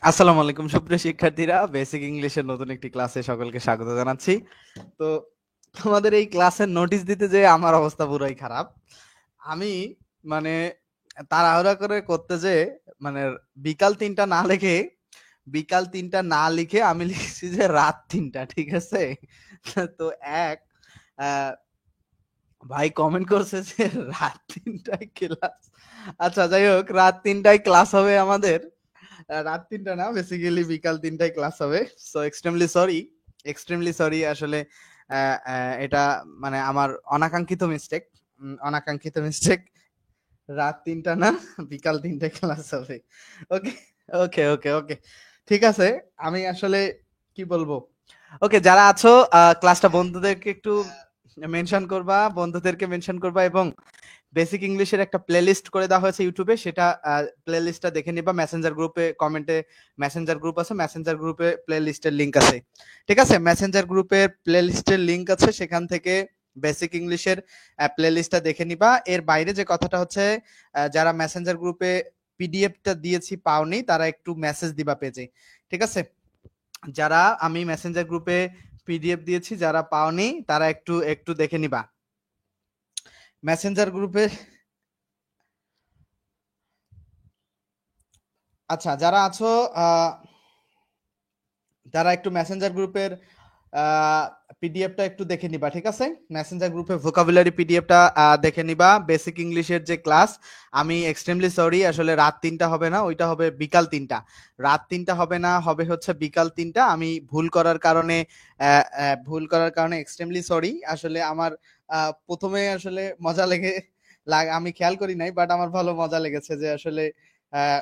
আসসালামু আলাইকুম সুপ্রিয় শিক্ষার্থীরা, বেসিক ইংলিশের নতুন একটি ক্লাসে সকলকে স্বাগত জানাচ্ছি। তো তোমাদের এই ক্লাসের নোটিশ দিতে যে আমার অবস্থা পুরাই খারাপ। আমি মানে তাড়াহুড়া করে করতে যে মানে বিকাল ৩টা না লিখে আমি লিখছি যে রাত ৩টা, ঠিক আছে? তো এক ভাই কমেন্ট করছে যে রাত ৩টায় ক্লাস। আচ্ছা যাই হোক, রাত ৩টায় ক্লাস হবে আমাদের। রাত ৩টা না, বেসিক্যালি বিকাল ৩টায় ক্লাস হবে। সো এক্সট্রিমলি সরি আসলে। এটা মানে আমার অনাকাঙ্ক্ষিত মিস্টেক। রাত ৩টা না, বিকাল ৩টায় ক্লাস হবে। ওকে, ওকে, ওকে, ওকে, ঠিক আছে। আমি আসলে কি বলবো, ওকে যারা আছো ক্লাসটা বন্ধুদেরকে মেনশন করবা এবং বেসিক ইংলিশের একটা প্লেলিস্ট করে দেওয়া হয়েছে ইউটিউবে, সেটা প্লেলিস্টটা দেখে নিবা। মেসেঞ্জার গ্রুপে কমেন্টে, মেসেঞ্জার গ্রুপ আছে, মেসেঞ্জার গ্রুপে প্লেলিস্টের লিংক আছে, ঠিক আছে? মেসেঞ্জার গ্রুপের প্লেলিস্টের লিংক আছে, সেখান থেকে বেসিক ইংলিশের প্লেলিস্টটা দেখে নিবা। এর বাইরে যে কথাটা হচ্ছে, যারা মেসেঞ্জার গ্রুপে পিডিএফটা দিয়েছি পাওনি, তারা একটু মেসেজ দিবা পেজে, ঠিক আছে? যারা আমি মেসেঞ্জার গ্রুপে পিডিএফ দিয়েছি যারা পাওনি, তারা একটু একটু দেখে নিবা মেসেঞ্জার গ্রুপে। আচ্ছা যারা আছো তারা একটু মেসেঞ্জার গ্রুপের পিডিএফটা একটু দেখে নিবা, ঠিক আছে? মেসেঞ্জার গ্রুপে ভোকাবুলারি পিডিএফটা দেখে নিবা। বেসিক ইংলিশের যে ক্লাস, আমি এক্সট্রিমলি সরি, আসলে রাত ৩টা হবে না, ওইটা হবে বিকাল ৩টা। রাত ৩টা হবে না, হবে হচ্ছে বিকাল ৩টা। আমি ভুল করার কারণে এক্সট্রিমলি সরি। আসলে আমার প্রথমে আসলে মজা আমি খেয়াল করি নাই, বাট আমার ভালো মজা লেগেছে যে আসলে আহ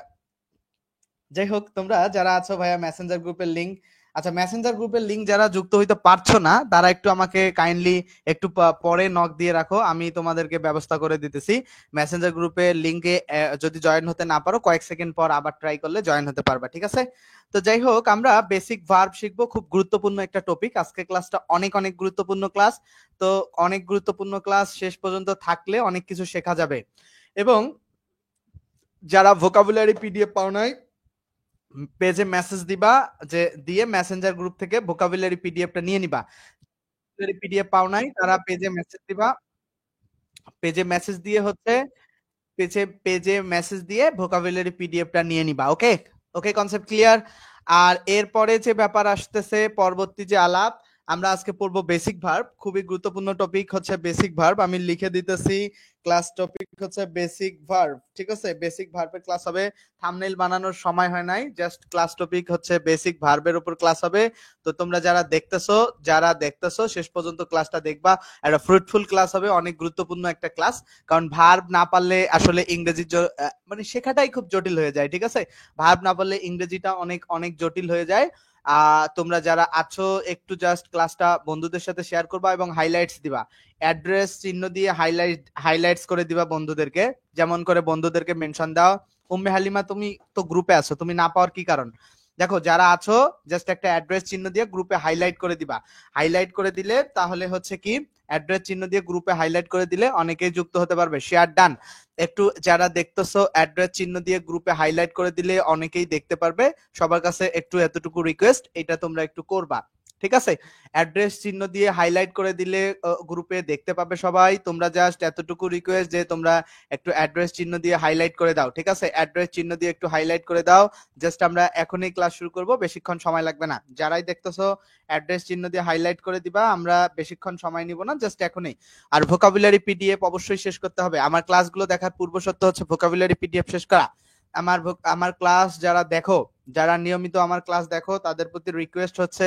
যাই হোক, তোমরা যারা আছো ভাইয়া মেসেঞ্জার গ্রুপের লিংক, আচ্ছা মেসেঞ্জার গ্রুপের লিংক যারা যুক্ত হইতে পারছো না, তারা একটু আমাকে কাইন্ডলি একটু পরে নক দিয়ে রাখো, আমি তোমাদেরকে ব্যবস্থা করে দিতেছি। মেসেঞ্জার গ্রুপের লিংকে যদি জয়েন হতে না পারো, কয়েক সেকেন্ড পর আবার ট্রাই করলে জয়েন হতে পারবা, ঠিক আছে? তো যাই হোক, আমরা বেসিক ভার্ব শিখবো, খুব গুরুত্বপূর্ণ একটা টপিক। আজকে ক্লাসটা অনেক অনেক গুরুত্বপূর্ণ ক্লাস। তো অনেক গুরুত্বপূর্ণ ক্লাস, শেষ পর্যন্ত থাকলে অনেক কিছু শেখা যাবে। এবং যারা ভোকাবুলারি পিডিএফ পাও নাই, পেজে মেসেজ দিবা, যে দিয়ে মেসেঞ্জার গ্রুপ থেকে ভোকাবুলারি পিডিএফটা নিয়ে নিবা। পিডিএফ পাও নাই তারা পেজে মেসেজ দিবা, পেজে মেসেজ দিয়ে হচ্ছে পেজে মেসেজ দিয়ে ভোকাবুলারি পিডিএফটা নিয়ে নিবা। ওকে, ওকে, কনসেপ্ট ক্লিয়ার? আর এরপরে যে ব্যাপার আসতেছে, পরবর্তী যে আলাপ, আমরা আজকে পড়বো বেসিক ভার্ব। খুবই গুরুত্বপূর্ণ টপিক হচ্ছে বেসিক ভার্ব। আমি লিখে দিতেছি, ক্লাস টপিক হচ্ছে বেসিক ভার্ব, ঠিক আছে? বেসিক ভার্বের ক্লাস হবে। থাম্বনেইল বানানোর সময় হয় নাই, জাস্ট ক্লাস টপিক হচ্ছে বেসিক ভার্বের উপর ক্লাস হবে। তো তোমরা যারা দেখতেছো শেষ পর্যন্ত ক্লাসটা দেখবা। একটা ফ্রুটফুল ক্লাস হবে, অনেক গুরুত্বপূর্ণ একটা ক্লাস। কারণ ভার্ব না পারলে আসলে ইংরেজি মানে শেখাটাই খুব জটিল হয়ে যায়, ঠিক আছে? ভার্ব না পারলে ইংরেজিটা অনেক অনেক জটিল হয়ে যায়। তোমরা যারা আছো একটু জাস্ট ক্লাসটা বন্ধুদের সাথে শেয়ার করবা এবং হাইলাইটস দিবা। অ্যাড্রেস চিহ্ন দিয়ে হাইলাইটস করে দিবা বন্ধুদেরকে। যেমন করে বন্ধুদেরকে মেনশন দাও। উম্মে হালিমা, তুমি তো গ্রুপে আছো, তুমি না পাওয়ার কি কারণ? দেখো যারা আছো, জাস্ট একটা অ্যাড্রেস চিহ্ন দিয়ে গ্রুপে হাইলাইট করে দিবা। হাইলাইট করে দিলে তাহলে হচ্ছে কি, অ্যাড্রেস চিহ্ন দিয়ে গ্রুপে হাইলাইট করে দিলে অনেকেই যুক্ত হতে পারবে। Share done. একটু যারা দেখতেছো, অ্যাড্রেস চিহ্ন দিয়ে গ্রুপে হাইলাইট করে দিলে অনেকেই দেখতে পারবে। সবার কাছে একটু এতটুকু রিকোয়েস্ট, এটা তোমরা একটু করবা, ঠিক আছে? অ্যাড্রেস চিহ্ন দিয়ে হাইলাইট করে দিলে গ্রুপে দেখতে পাবে সবাই। তোমরা জাস্ট এতটুকু রিকোয়েস্ট যে তোমরা একটু অ্যাড্রেস চিহ্ন দিয়ে হাইলাইট করে দাও, ঠিক আছে? অ্যাড্রেস চিহ্ন দিয়ে একটু হাইলাইট করে দাও। জাস্ট আমরা এখনই ক্লাস শুরু করব, বেশিক্ষণ সময় লাগবে না। যারাই দেখতেছো অ্যাড্রেস চিহ্ন দিয়ে হাইলাইট করে দিবা, আমরা বেশিক্ষণ সময় নিব না, জাস্ট এখনই। আর ভোকাবুলারি পিডিএফ অবশ্যই শেষ করতে হবে। আমার ক্লাসগুলো দেখার পূর্ব শর্ত হচ্ছে ভোকাবুলারি পিডিএফ শেষ করা। আমার ক্লাস যারা নিয়মিত আমার ক্লাস দেখো, তাদের প্রতি রিকোয়েস্ট হচ্ছে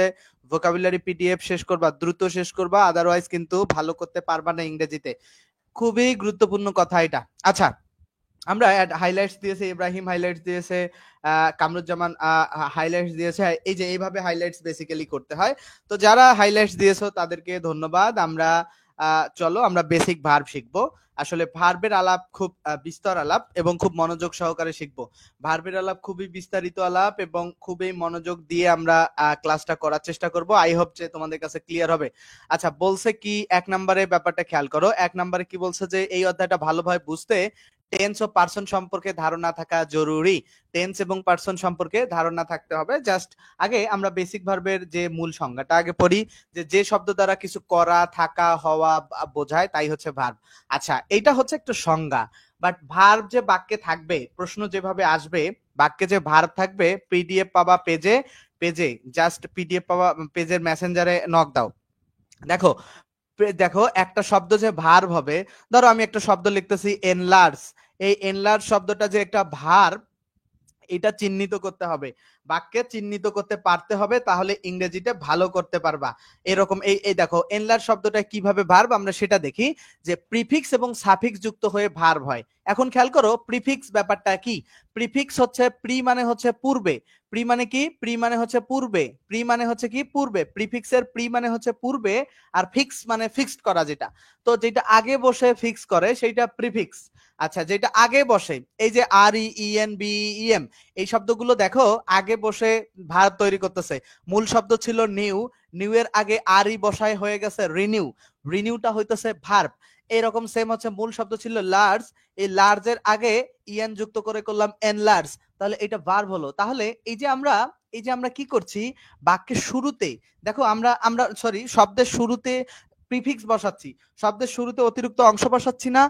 ভোকাবুলারি পিডিএফ শেষ করবা, দ্রুত শেষ করবা, আদারওয়াইজ কিন্তু ভালো করতে পারবা না ইংরেজিতে। খুবই গুরুত্বপূর্ণ কথা এটা। আচ্ছা, আমরা হাইলাইটস দিয়েছে, ইব্রাহিম হাইলাইটস দিয়েছে, কামরুজ্জামান হাইলাইটস দিয়েছে। এই যে এইভাবে হাইলাইটস বেসিক্যালি করতে হয়। তো যারা হাইলাইটস দিয়েছো তাদেরকে ধন্যবাদ। চলো আমরা বেসিক ভার্ব শিখবো। আসলে ভার্বের আলাপ খুব বিস্তর আলাপ এবং খুব মনোযোগ সহকারে শিখবো। ভার্বের আলাপ খুবই বিস্তারিত আলাপ এবং খুবই মনোযোগ দিয়ে আমরা ক্লাসটা করার চেষ্টা করব। আই হোপ যে তোমাদের কাছে ক্লিয়ার হবে। আচ্ছা, বলছে কি, ১ নম্বরে ব্যাপারটা খেয়াল করো। ১ নম্বরে কি বলছে, যে এই অধ্যায়টা ভালোভাবে বুঝতে টেন্স ও পার্সন সম্পর্কে ধারণা থাকা জরুরি। টেন্স এবং পার্সন সম্পর্কে ধারণা থাকতে হবে। জাস্ট আগে আমরা বেসিক ভার্বের যে মূল সংজ্ঞাটা আগে পড়ি, যে শব্দ দ্বারা কিছু করা, থাকা, হওয়া বোঝায় তাই হচ্ছে ভার্ব। আচ্ছা, এইটা হচ্ছে একটা সংজ্ঞা, বাট ভার্ব যে বাক্যে থাকবে, প্রশ্ন যেভাবে আসবে, বাক্যে যে ভার্ব থাকবে, পিডিএফ পাবা পেজে, জাস্ট পিডিএফ পাবা পেজের মেসেঞ্জারে নক দাও। দেখো দেখো একটা শব্দ যে ভার্ব হবে, ধরো আমি একটা শব্দ লিখতেছি এনলার্জ, এই এনলার্জ শব্দটা যে একটা ভার্ব, এটা চিহ্নিত করতে হবে, বাক্যে চিহ্নিত করতে পারতে হবে, তাহলে ইংরেজিতে ভালো করতে পারবা। এরকম এই দেখো এনলার্জ শব্দটা কিভাবে ভার্ব, আমরা সেটা দেখি। যে প্রিফিক্স এবং সাফিক্স যুক্ত হয়ে ভার্ব হয়। এখন খেয়াল করো প্রিফিক্স ব্যাপারটা কি। প্রিফিক্স হচ্ছে প্রি মানে হচ্ছে পূর্বে, প্রি মানে কি, প্রি মানে হচ্ছে পূর্বে, প্রি মানে হচ্ছে কি পূর্বে, প্রিফিক্সের প্রি মানে হচ্ছে পূর্বে, আর ফিক্স মানে ফিক্সড করা যেটা, তো যেটা আগে বসে ফিক্স করে সেইটা প্রিফিক্স। আচ্ছা, যেটা আগে বসে, এই যে আর E N B E M, এই শব্দগুলো দেখো আগে বসে ভার্ব তৈরি করতেছে। মূল শব্দ ছিল নিউ, নিউ এর আগে আর ই বসায় হয়ে গেছে রিনিউ, রিনিউটা হইতেছে ভার্ব। এরকম সেম হচ্ছে মূল শব্দ ছিল লার্জ, এই লার্জের আগে ইএন যুক্ত করে করলাম এনলার্জ, তাহলে এটা ভার্ব হলো। তাহলে এই যে আমরা কি করছি, বাক্যের শুরুতে দেখো আমরা আমরা সরি শব্দের শুরুতে প্রিফিক্স বসাচ্ছি, শব্দের শুরুতে অতিরিক্ত অংশ বসাচ্ছি না।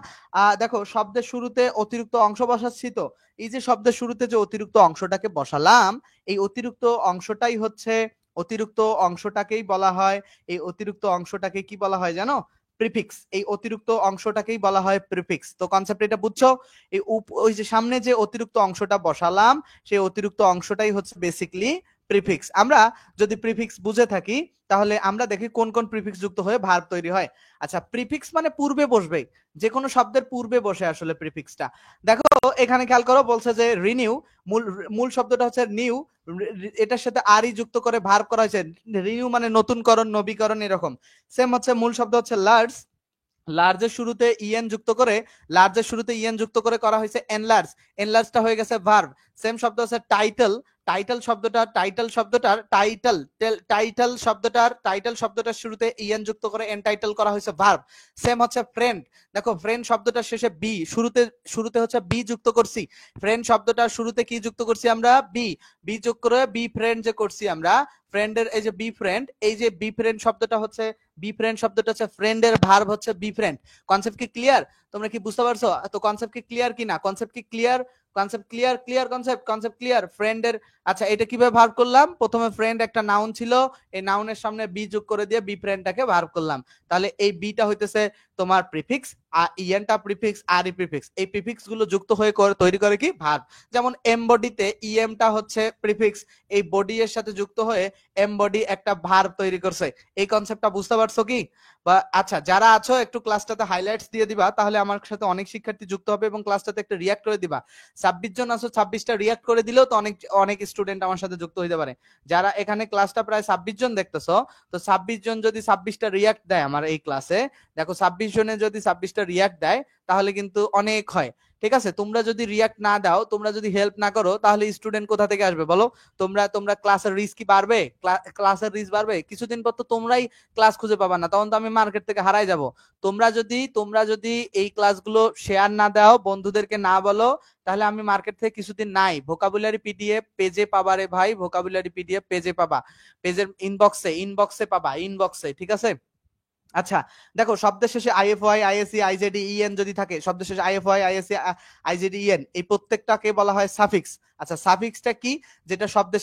দেখো শব্দের শুরুতে অতিরিক্ত অংশ বসাচ্ছি, তো এই যে শব্দের শুরুতে যে অতিরিক্ত অংশটাকে বসালাম, এই অতিরিক্ত অংশটাই হচ্ছে, অতিরিক্ত অংশটাকেই বলা হয়, এই অতিরিক্ত অংশটাকে কি বলা হয় জানো, প্রিফিক্স। এই অতিরিক্ত অংশটাকেই বলা হয় প্রিফিক্স। তো কনসেপ্ট এটা বুঝছো? এই ওই যে সামনে যে অতিরিক্ত অংশটা বসালাম, সেই অতিরিক্ত অংশটাই হচ্ছে বেসিক্যালি প্রিফিক্স। আমরা যদি প্রিফিক্স বুঝে থাকি, তাহলে আমরা দেখি কোন কোন প্রিফিক্স যুক্ত হয়ে ভার্ব তৈরি হয়। আচ্ছা, প্রিফিক্স মানে পূর্বে বসবে, যে কোনো শব্দের পূর্বে বসে আসলে প্রিফিক্সটা। দেখো এখানে খেয়াল করো, বলছে যে রিনিউ, মূল মূল শব্দটা হচ্ছে নিউ, এটার সাথে আরই যুক্ত করে ভার্ব করা হয়েছে, রিনিউ মানে নতুনকরণ, নবীকরণ, এরকম। সেম হচ্ছে মূল শব্দ হচ্ছে লার্জ, লার্জের শুরুতে ইএন যুক্ত করে, লার্জের শুরুতে ইএন যুক্ত করে করা হয়েছে এনলার্জ, এনলার্জটা হয়ে গেছে ভার্ব। সেম শব্দ হচ্ছে টাইটেল, টাইটেল শব্দটার টাইটেল শব্দটার শুরুতে ইএন যুক্ত করে এনটাইটেল করা হয়েছে ভার্ব। সেম হচ্ছে ফ্রেন্ড, দেখো ফ্রেন্ড শব্দটার শেষে বি, শুরুতে হচ্ছে বি যুক্ত করছি, ফ্রেন্ড শব্দটার শুরুতে কি যুক্ত করছি আমরা, বি, বি যোগ করে বি ফ্রেন্ড যে করছি আমরা, ফ্রেন্ডের এই যে বি ফ্রেন্ড, এই যে বি ফ্রেন্ড শব্দটা হচ্ছে, বি ফ্রেন্ড শব্দটা হচ্ছে ফ্রেন্ডের ভার্ব হচ্ছে বি ফ্রেন্ড। কনসেপ্ট কি ক্লিয়ার? তোমরা কি বুঝতে পারছো? তো কনসেপ্ট কি ক্লিয়ার কিনা, কনসেপ্ট কি clear, concept clear, clear concept clear ফ্রেন্ডের। আচ্ছা, এটা কিভাবে ভার্ব করলাম, প্রথমে ফ্রেন্ড একটা নাউন ছিল, এই নাউনের সামনে বি যোগ করে দিয়ে বি ফ্রেন্ডটাকে ভার্ব করলাম, তাহলে এই বিটা হইতেছে তোমার প্রিফিক্স, আর ইএনটা প্রিফিক্স, আর ই প্রিফিক্স, এই প্রিফিক্স গুলো যুক্ত হয়ে তৈরি করে কি ভার্ব। যেমন এমবডিতে ইএমটা হচ্ছে প্রিফিক্স, এই বডি এর সাথে যুক্ত হয়ে এমবডি একটা ভার্ব তৈরি করছে। এই কনসেপ্টটা বুঝতে পারছো কি? বা আচ্ছা, যারা আছো একটু ক্লাসটাতে হাইলাইটস দিয়ে দিবা, তাহলে আমার সাথে অনেক শিক্ষার্থী যুক্ত হবে এবং ক্লাসটাতে একটা রিয়াক্ট করে দিবা। 26 জন আছো, 26টা রিয়াক্ট করে দিলেও তো অনেক অনেক স্টুডেন্ট আমার সাথে যুক্ত হইতে পারে। যারা এখানে ক্লাসটা প্রায় 26 জন দেখতেছো, তো 26 জন যদি 26টা রিয়াক্ট দেয় আমার এই ক্লাসে, দেখো 26 জনে যদি 26টা রিয়াক্ট দেয়, তাহলে কিন্তু অনেক হয়। ঠিক আছে, তোমরা যদি রিয়াক্ট না দাও, তোমরা যদি হেল্প না করো, তাহলে স্টুডেন্ট কোথা থেকে আসবে বলো? তোমরা ক্লাসের রিস্ক কি বাড়বে? ক্লাসের রিস্ক বাড়বে, কিছুদিন পর তো তোমরাই ক্লাস খুঁজে পাবা না, তখন তো আমি মার্কেট থেকে হারাই যাব। তোমরা যদি এই ক্লাসগুলো শেয়ার না দাও, বন্ধুদেরকে না বলো, তাহলে আমি মার্কেট থেকে কিছুদিন নাই। ভোকাবুলারি পিডিএফ পেজে পাবা রে ভাই, ভোকাবুলারি পিডিএফ পেজে পাবা, পেজের ইনবক্সে পাবা, ইনবক্সে, ঠিক আছে? আচ্ছা, দেখো শব্দের শেষে আইএফওয়াই, আইএসই, আইজেডি, ইএন যদি থাকে, শব্দের শেষে আইএফওয়াই, আইএসই, আইজেডি, ইএন, এই প্রত্যেকটাকে বলা হয় সাফিক্স। আচ্ছা, সাফিক্সটা কি? যেটা শব্দের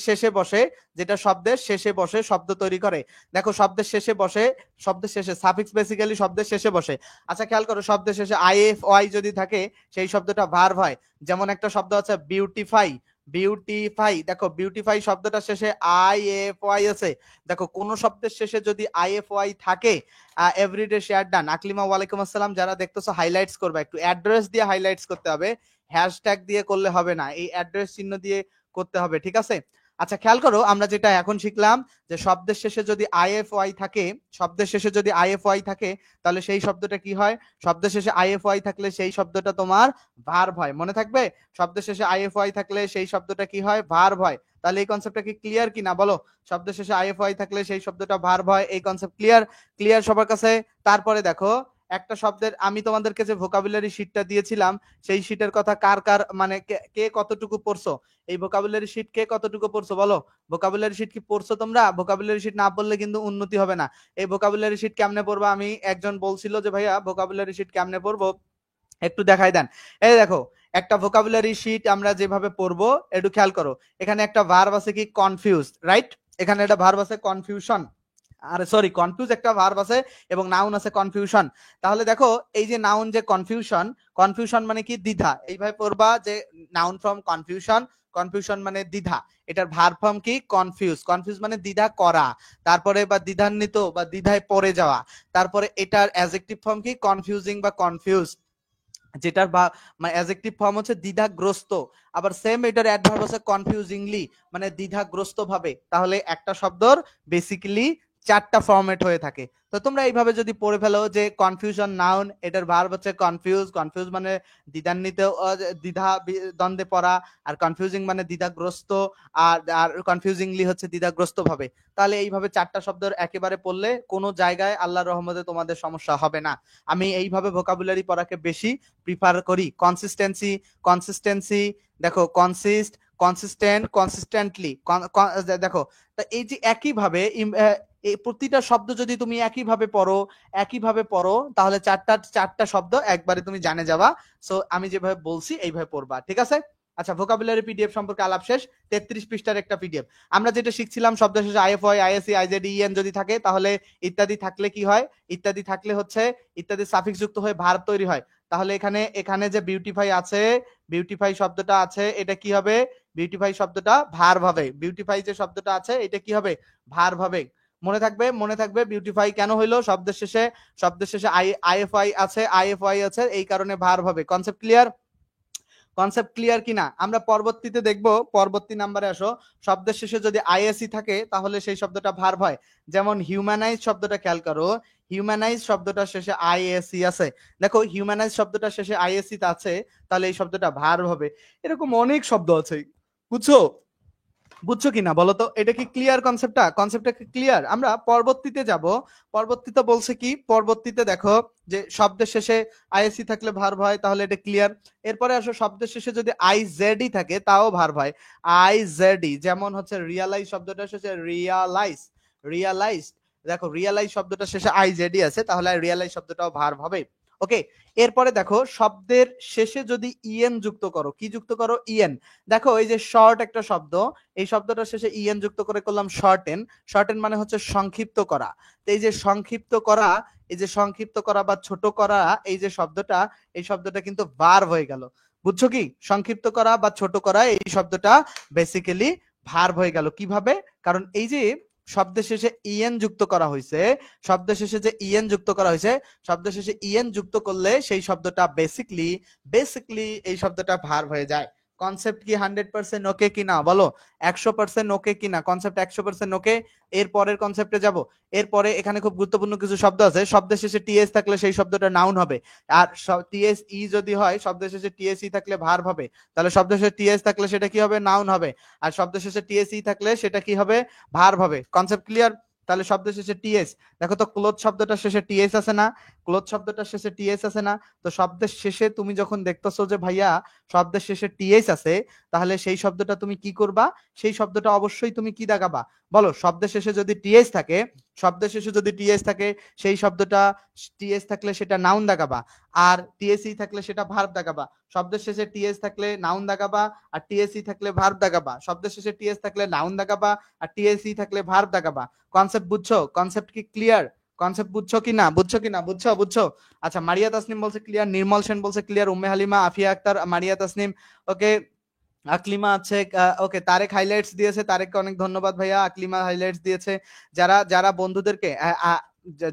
শেষে বসে, শব্দ তৈরি করে। দেখো শব্দের শেষে সাফিক্স বেসিক্যালি শব্দের শেষে বসে। আচ্ছা, খেয়াল করো শব্দের শেষে আইএফওয়াই যদি থাকে, সেই শব্দটা ভার্ব হয়। যেমন একটা শব্দ আছে বিউটিফাই, বিউটিফাই, দেখো বিউটিফাই শব্দটা শেষে আইএফওয়াই আছে। দেখো কোন শব্দের শেষে যদি আইএফওয়াই থাকে, এভরিডে শেয়ার ডান। আকলিমা ওয়ালাইকুম আসসালাম, যারা দেখতেছো হাইলাইটস করবে, একটু অ্যাড্রেস দিয়ে হাইলাইটস করতে হবে, হ্যাশট্যাগ দিয়ে করলে হবে না, এই অ্যাড্রেস চিহ্ন দিয়ে করতে হবে, ঠিক আছে? আচ্ছা, খেয়াল করো আমরা যেটা এখন শিখলাম, যে শব্দের শেষে যদি আইএফওয়াই থাকে, তাহলে সেই শব্দটা কি হয়? শব্দের শেষে আইএফওয়াই থাকলে সেই শব্দটা তোমার ভার্ব হয়, মনে থাকবে? শব্দের শেষে আইএফওয়াই থাকলে সেই শব্দটা কি হয়? ভার্ব হয়। তাহলে এই কনসেপ্টটা কি ক্লিয়ার কিনা বলো? শব্দের শেষে আইএফওয়াই থাকলে সেই শব্দটা ভার্ব হয়, এই কনসেপ্ট ক্লিয়ার? ক্লিয়ার সবার কাছে? তারপরে দেখো একটা শব্দের আমি তোমাদেরকে যে ভোকাবুলারি শিটটা দিয়েছিলাম সেই শিটের কথা কার কার মানে কে কতটুকু পড়ছো, এই ভোকাবুলারি শিট কে কতটুকু পড়ছো বলো। ভোকাবুলারি শিট কি পড়ছো তোমরা? ভোকাবুলারি শিট না পড়লে কিন্তু উন্নতি হবে না। এই ভোকাবুলারি শিট কেমনে পড়বো, আমি একজন বলছিল যে ভাইয়া ভোকাবুলারি শিট কেমনে পড়বো একটু দেখাই দেন। এই দেখো একটা ভোকাবুলারি শিট আমরা যেভাবে পড়বো একটু খেয়াল করো। এখানে একটা ভার্ব আছে কি কনফিউজ, রাইট? এখানে একটা ভার্ব আছে কনফিউশন, আরে সরি কনফিউজ একটা ভার্ব আছে এবং নাউন আছে কনফিউশন। তাহলে দেখো এই যে নাউন যে কনফিউশন, কনফিউশন মানে কি দ্বিধা, এইভাবে পড়বা যে নাউন ফ্রম কনফিউশন, কনফিউশন মানে দ্বিধা, এটার ভার্ব ফর্ম কি কনফিউজ, কনফিউজ মানে দ্বিধা করা, তারপরে বা দ্বিধান্বিত বা দ্বিধায় পড়ে যাওয়া, তারপরে এটার অ্যাডজেক্টিভ ফর্ম কি কনফিউজিং বা কনফিউজ, যেটার মানে অ্যাডজেক্টিভ ফর্ম হচ্ছে দ্বিধাগ্রস্ত, আবার সেম এটার অ্যাডভার্ব হচ্ছে কনফিউজিংলি মানে দ্বিধাগ্রস্ত ভাবে। তাহলে একটা শব্দর বেসিক্যালি চারটা ফরম্যাট হয়ে থাকে। তো তোমরা এইভাবে যদি পড়ে ফেলো যে কনফিউশন নাউন, এটার ভার্ব হচ্ছে কনফিউজ, কনফিউজ মানে দ্বিধান্বিত, দ্বিধা দ্বন্দ্বে পড়া, আর কনফিউজিং মানে দ্বিধাগ্রস্ত, আর কনফিউজিংলি হচ্ছে দ্বিধাগ্রস্ত ভাবে। তাহলে এইভাবে চারটা শব্দের একেবারে পড়লে কোনো জায়গায় আল্লাহর রহমতে তোমাদের সমস্যা হবে না। আমি এইভাবে ভোকাবুলারি পড়াকে বেশি প্রিফার করি। কনসিস্টেন্সি, কনসিস্টেন্সি দেখো কনসিস্ট, কনসিস্টেন্ট, কনসিস্টেন্টলি, দেখো তা এই যে একইভাবে এই প্রতিটা শব্দ যদি তুমি একইভাবে পড়ো তাহলে চারটা শব্দ একবারে তুমি জানে যাবা। সো আমি যেভাবে বলছি এইভাবে পড়বা, ঠিক আছে? আচ্ছা ভোকাবুলারি পিডিএফ সম্পর্কে আলাপ শেষ। 33 পৃষ্ঠার একটা পিডিএফ। আমরা যেটা শিখছিলাম শব্দ শেষে আইএফওয়াই, আইএসই, আইজেডইএন যদি থাকে তাহলে ইত্যাদি থাকলে কি হয়, ইত্যাদি থাকলে হচ্ছে ইত্যাদি সাফিক্স যুক্ত হয়ে ভার্ব তৈরি হয়। তাহলে এখানে যে বিউটিফাই আছে, বিউটিফাই শব্দটা আছে, এটা কি হবে? বিউটিফাই শব্দটা ভার্ব হবে। বিউটিফাই যে শব্দটা আছে এটা কি হবে? ভার্ব হবে। মনে থাকবে বিউটিফাই কেন হইলো, শব্দের শেষে আইএফআই আছে এই কারণে ভার্ব হবে। কনসেপ্ট ক্লিয়ার কিনা আমরা পরবর্তীতে দেখব। পরবর্তী নাম্বারে আসো। শব্দের শেষে যদি আইএসি থাকে তাহলে সেই শব্দটা ভার্ব হয়। যেমন হিউম্যানাইজ শব্দটা খেয়াল করো, হিউম্যানাইজ শব্দটার শেষে আইএসি আছে। দেখো হিউম্যানাইজ শব্দটার শেষে আইএসি আছে, তাহলে এই শব্দটা ভার্ব হবে। এরকম অনেক শব্দ আছে, বুঝছো কিনা বলো তো? এটা কি ক্লিয়ার? কনসেপ্টটা কি ক্লিয়ার? আমরা পরবর্তীতে যাব। পরবর্তীতে বলছে কি, পরবর্তীতে দেখো যে শব্দের শেষে আইএসি থাকলে ভার্ব হয়, তাহলে এটা ক্লিয়ার। এরপরে আসো শব্দের শেষে যদি আইজেডই থাকে তাও ভার্ব হয়। আইজেডই, যেমন হচ্ছে রিয়ালাইজ শব্দটা শেষে রিয়ালাইজ, দেখো রিয়ালাইজ শব্দটা শেষে আইজেডই আছে, তাহলে রিয়ালাইজ শব্দটাও ভার্ব হবে। ওকে, এরপরে দেখো শব্দের শেষে যদি ইএন যুক্ত করো, কি যুক্ত করো? ইএন। দেখো এই যে শর্ট একটা শব্দ, এই শব্দটার শেষে ইএন যুক্ত করে করলাম শর্টেন। শর্টেন মানে হচ্ছে সংক্ষিপ্ত করা। তো এই যে সংক্ষিপ্ত করা বা ছোট করা, এই যে শব্দটা, এই শব্দটা কিন্তু ভার্ব হয়ে গেল। বুঝছো কি? সংক্ষিপ্ত করা বা ছোট করা এই শব্দটা বেসিক্যালি ভার্ব হয়ে গেল। কিভাবে? কারণ এই যে শব্দের শেষে ইএন যুক্ত করা হয়েছে, শব্দের শেষে যে ইএন যুক্ত করা হয়েছে, শব্দের শেষে ইএন যুক্ত করলে সেই শব্দটা বেসিক্যালি এই শব্দটা ভার্ব হয়ে যায়। কনসেপ্ট কি 100% ওকে কিনা বলো? 100% ওকে কিনা? কনসেপ্ট 100% ওকে। এর পরের কনসেপ্টে যাব। এরপরে এখানে খুব গুরুত্বপূর্ণ কিছু শব্দ আছে। শব্দের শেষে টিএস থাকলে সেই শব্দটা নাউন হবে। আর টিএস ই যদি হয়, শব্দের শেষে টিএস ই থাকলে ভার্ব হবে। তাহলে শব্দের শেষে টিএস থাকলে সেটা কি হবে? নাউন হবে। আর শব্দের শেষে টিএস ই থাকলে সেটা কি হবে? ভার্ব হবে। Concept clear? তাহলে শব্দের শেষে টিএস, দেখো তো ক্লোথ শব্দটার শেষে টিএস আছে না? ক্লোথ শব্দটার শেষে টিএস আছে না? তো শব্দের শেষে তুমি যখন দেখতেছো যে ভাইয়া শব্দের শেষে টিএস আছে, তাহলে সেই শব্দটা তুমি কি করবা? সেই শব্দটা অবশ্যই তুমি কি দাগাবা বলো? শব্দের শেষে যদি টিএস থাকে, সেই শব্দটা টিএস থাকলে সেটা নাউন দাগাবা, আর টিএসই থাকলে সেটা ভার্ব দাগাবা। শব্দের শেষে টিএস থাকলে নাউন দাগাবা, আর টিএসই থাকলে ভার্ব দাগাবা। শব্দের শেষে টিএস থাকলে নাউন দাগাবা, আর টিএসই থাকলে ভার্ব দাগাবা। কনসেপ্ট বুঝছো? কনসেপ্ট কি ক্লিয়ার? কনসেপ্ট বুঝছো কিনা? বুঝছো? আচ্ছা মারিয়া তাসনিম বলছে ক্লিয়ার, নির্মল সেন বলছে ক্লিয়ার, উম্মে হালিমা, আফিয়া আক্তার, মারিয়া তাসনিম ওকে, আকলিমা আছে ওকে, তারেক হাইলাইটস দিয়েছে, তারেককে অনেক ধন্যবাদ ভাইয়া। আকলিমা হাইলাইটস দিয়েছে। যারা যারা বন্ধুদেরকে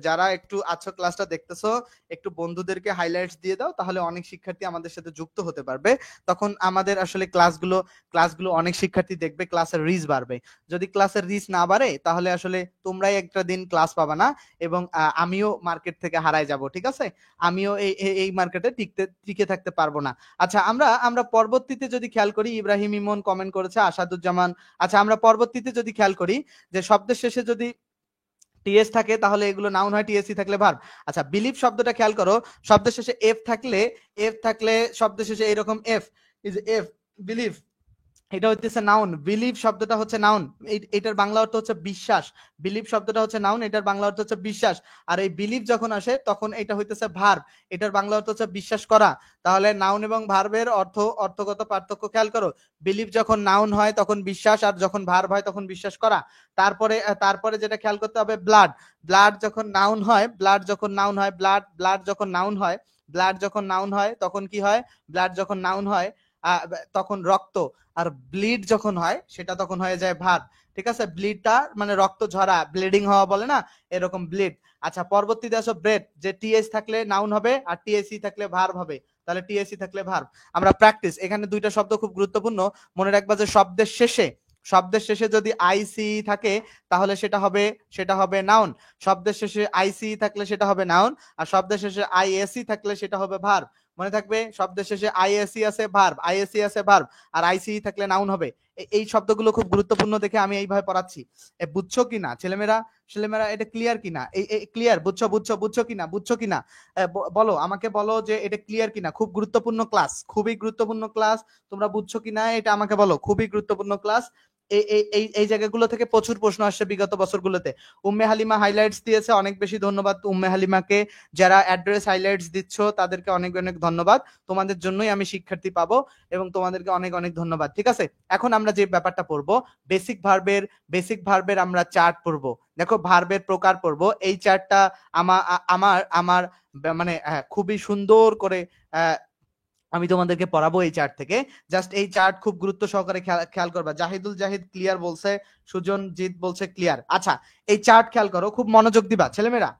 যারা একটু আছো ক্লাসটা দেখতেছো, একটু বন্ধুদেরকে হাইলাইটস দিয়ে দাও, তাহলে অনেক শিক্ষার্থী আমাদের সাথে যুক্ত হতে পারবে। তখন আমাদের আসলে ক্লাসগুলো অনেক শিক্ষার্থী দেখবে, ক্লাসের রিচ বাড়বে। যদি ক্লাসের রিচ না বাড়ে তাহলে আসলে তোমরাই একটা দিন ক্লাস পাবা না, এবং আমিও মার্কেট থেকে হারাই যাব, ঠিক আছে? আমিও এই মার্কেটে টিকে থাকতে পারবো না। আচ্ছা আমরা পরবর্তীতে যদি খেয়াল করি, ইব্রাহিম ইমন কমেন্ট করেছে, আসাদুজ্জামান। আচ্ছা আমরা পরবর্তীতে যদি খেয়াল করি যে শব্দের শেষে যদি টিএস থাকে তাহলে এগুলো নাউন হয়, টিএসসি থাকলে ভার্ব। আচ্ছা বিলিভ শব্দটা খেয়াল করো, শব্দের শেষে এফ থাকলে শব্দের শেষে এরকম এফ, ইজ এফ, বিলিভ, এটা হচ্ছে নাউন। বিলিভ শব্দটা হচ্ছে নাউন, এটার বাংলা অর্থ হচ্ছে বিশ্বাস। বিলিভ শব্দটা হচ্ছে নাউন, এটার বাংলা অর্থ হচ্ছে বিশ্বাস। আর এই বিলিভ যখন আসে তখন এটা হইতেছে ভার্ব, এটার বাংলা অর্থ হচ্ছে বিশ্বাস করা। তাহলে নাউন এবং ভার্বের অর্থগত পার্থক্য খেয়াল করো। বিলিভ যখন নাউন হয় তখন বিশ্বাস, আর যখন ভার্ব হয় তখন বিশ্বাস করা। তারপরে যেটা খেয়াল করতে হবে, ব্লাড। ব্লাড যখন নাউন হয়, ব্লাড যখন নাউন হয়, তখন কি হয়? ব্লাড যখন নাউন হয় তখন রক্ত। আর ব্লিড যখন হয় সেটা তখন হয়ে যায় ভার্ব। ঠিক আছে, ব্লিডটা মানে রক্ত ঝরা, ব্লিডিং হওয়া বলে না, এরকম ব্লিড। আচ্ছা পরবর্তীতে আসো ব্রেড, যে টিএস থাকলে নাউন হবে আর টিএসি থাকলে ভার্ব হবে। তাহলে টিএসি থাকলে ভার্ব। আমরা প্র্যাকটিস, এখানে দুইটা শব্দ খুব গুরুত্বপূর্ণ, মনে রাখবা যে শব্দের শেষে যদি আইসি থাকে তাহলে সেটা হবে নাউন। শব্দের শেষে আইসি থাকলে সেটা হবে নাউন, আর শব্দের শেষে আইএসি থাকলে সেটা হবে ভার্ব। মনে থাকবে, শব্দের শেষে আইএসি আছে ভার্ব, আর আইসি থাকলে নাউন হবে। এই শব্দগুলো খুব গুরুত্বপূর্ণ দেখে আমি এইভাবে পড়াচ্ছি। বুঝছো কিনা ছেলেমেয়েরা এটা ক্লিয়ার কিনা? ক্লিয়ার? বুঝছো কিনা? বলো, আমাকে বলো যে এটা ক্লিয়ার কিনা। খুব গুরুত্বপূর্ণ ক্লাস, খুবই গুরুত্বপূর্ণ ক্লাস। তোমরা বুঝছো কিনা এটা আমাকে বলো, খুবই গুরুত্বপূর্ণ ক্লাস। এই জায়গাগুলো থেকে প্রচুর প্রশ্ন আসছে বিগত বছরগুলোতে। উম্মে হালিমা হাইলাইটস দিয়েছে, অনেক বেশি ধন্যবাদ উম্মে হালিমাকে। যারা অ্যাড্রেস হাইলাইটস দিচ্ছ তাদেরকে অনেক অনেক ধন্যবাদ। তোমাদের জন্যই আমি শিক্ষার্থী পাবো, এবং তোমাদেরকে অনেক অনেক ধন্যবাদ। ঠিক আছে, এখন আমরা যে ব্যাপারটা পড়বো, বেসিক ভার্বের আমরা চার্ট পড়বো। দেখো ভার্বের প্রকার পড়বো, এই চার্টটা আমার মানে খুবই সুন্দর করে আমি তোমাদেরকে পড়াবো এই চার্ট থেকে। জাস্ট এই চার্ট খুব গুরুত্ব সহকারে খেয়াল করবা। জাহিদ ক্লিয়ার বলছে, সুজনজিৎ বলছে ক্লিয়ার। আচ্ছা এই চার্ট খেয়াল করো, খুব মনোযোগ দিবা ছেলেমেয়েরা।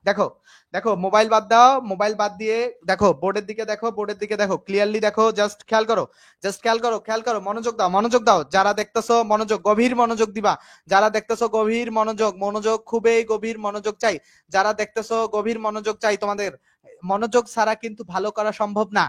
দেখো মোবাইল বাদ দাও, মোবাইল বাদ দিয়ে দেখো বোর্ডের দিকে দেখো, ক্লিয়ারলি দেখো, জাস্ট খেয়াল করো, মনোযোগ দাও। যারা দেখতেছো মনোযোগ, গভীর মনোযোগ দিবা। যারা দেখতেছো গভীর মনোযোগ, খুবই গভীর মনোযোগ চাই। যারা দেখতেছো গভীর মনোযোগ চাই তোমাদের। মনোযোগ ছাড়া কিন্তু ভালো করা সম্ভব না।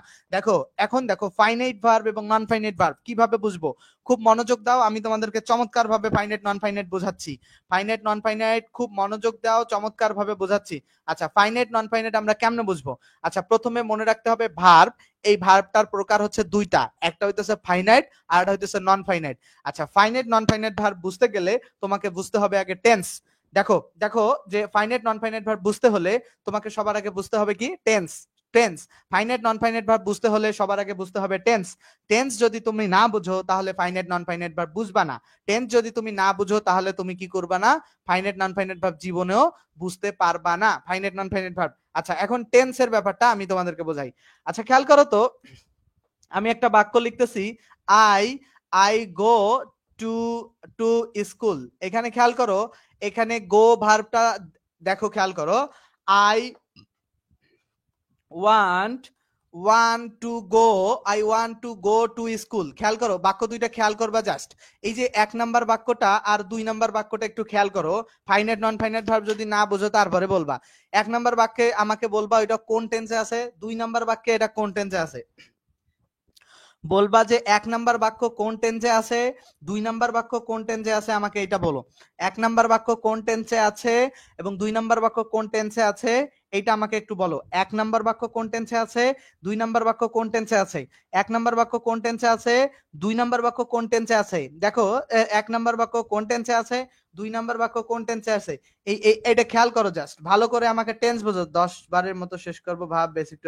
এখন দেখো ফাইনাইট ভার্ব এবং নন ফাইনাইট ভার্ব কিভাবে বুঝবো, খুব মনোযোগ দাও। আমি তোমাদেরকে চমৎকার ভাবে ফাইনাইট নন ফাইনাইট বোঝাচ্ছি। ফাইনাইট নন ফাইনাইট খুব মনোযোগ দাও, চমৎকার ভাবে বোঝাচ্ছি। আচ্ছা ফাইনাইট নন ফাইনাইট আমরা কেমনে বুঝবো? আচ্ছা প্রথমে মনে রাখতে হবে ভার্ব, এই ভার্বটার প্রকার হচ্ছে দুইটা, একটা হইতেছে ফাইনাইট আর একটা হইতেছে নন ফাইনাইট। আচ্ছা ফাইনাইট নন ফাইনাইট ভার্ব বুঝতে গেলে তোমাকে বুঝতে হবে আগে টেন্স। দেখো যে ফাইনাইট নন ফাইনাইট ভার্ব বুঝতে হলে তোমাকে সবার আগে বুঝতে হবে কি? Tense. Finite non finite verb বুঝতে হলে সবার আগে বুঝতে হবে টেন্স যদি তুমি না বুঝো তাহলে ফাইনাইট নন ফাইনাইট ভার্ব বুঝবা না। টেন্স যদি তুমি না বুঝো তাহলে তুমি কি করবা না? ফাইনাইট নন ফাইনাইট ভার্ব জীবনেও বুঝতে পারবা না, ফাইনাইট নন ফাইনাইট ভার্ব। আচ্ছা এখন টেন্সের ব্যাপারটা আমি তোমাদেরকে বোঝাই। আচ্ছা খেয়াল করো তো, আমি একটা বাক্য লিখতেছি, I go to to school. এখানে খেয়াল করো, এখানে গো ভার্বটা দেখো, খেয়াল করো, I want to go to school. খেয়াল করো বাক্য দুইটা, খেয়াল করবা জাস্ট। এই যে 1 নাম্বার বাক্যটা আর 2 নাম্বার বাক্যটা একটু খেয়াল করো। ফাইনাইট নন ফাইনাইট ভার্ব যদি না বুঝো তারপরে বলবা। 1 নাম্বার বাক্যে আমাকে বলবা এটা কোন টেন্সে আছে, 2 নাম্বার বাক্যে এটা কোন টেন্সে আছে। বলবা যে 1 নাম্বার বাক্য কোন টেন্সে আছে, 2 নাম্বার বাক্য কোন টেন্সে আছে, আমাকে এটা বলো। 1 নাম্বার বাক্য কোন টেন্সে আছে এবং 2 নাম্বার বাক্য কোন টেন্সে আছে, এইটা আমাকে একটু বলো। 1 নাম্বার বাক্য কোন টেন্সে আছে, 2 নাম্বার বাক্য কোন টেন্সে আছে। 1 নাম্বার বাক্য কোন টেন্সে আছে, 2 নাম্বার বাক্য কোন টেন্সে আছে। দেখো 1 নাম্বার বাক্য কোন টেন্সে আছে, 2 নাম্বার বাক্য কোন টেন্সে আছে। এইটা খেয়াল করো, জাস্ট ভালো করে আমাকে টেন্স বোঝো। 10 বারের মতো শেষ করব ভাব বেসিক,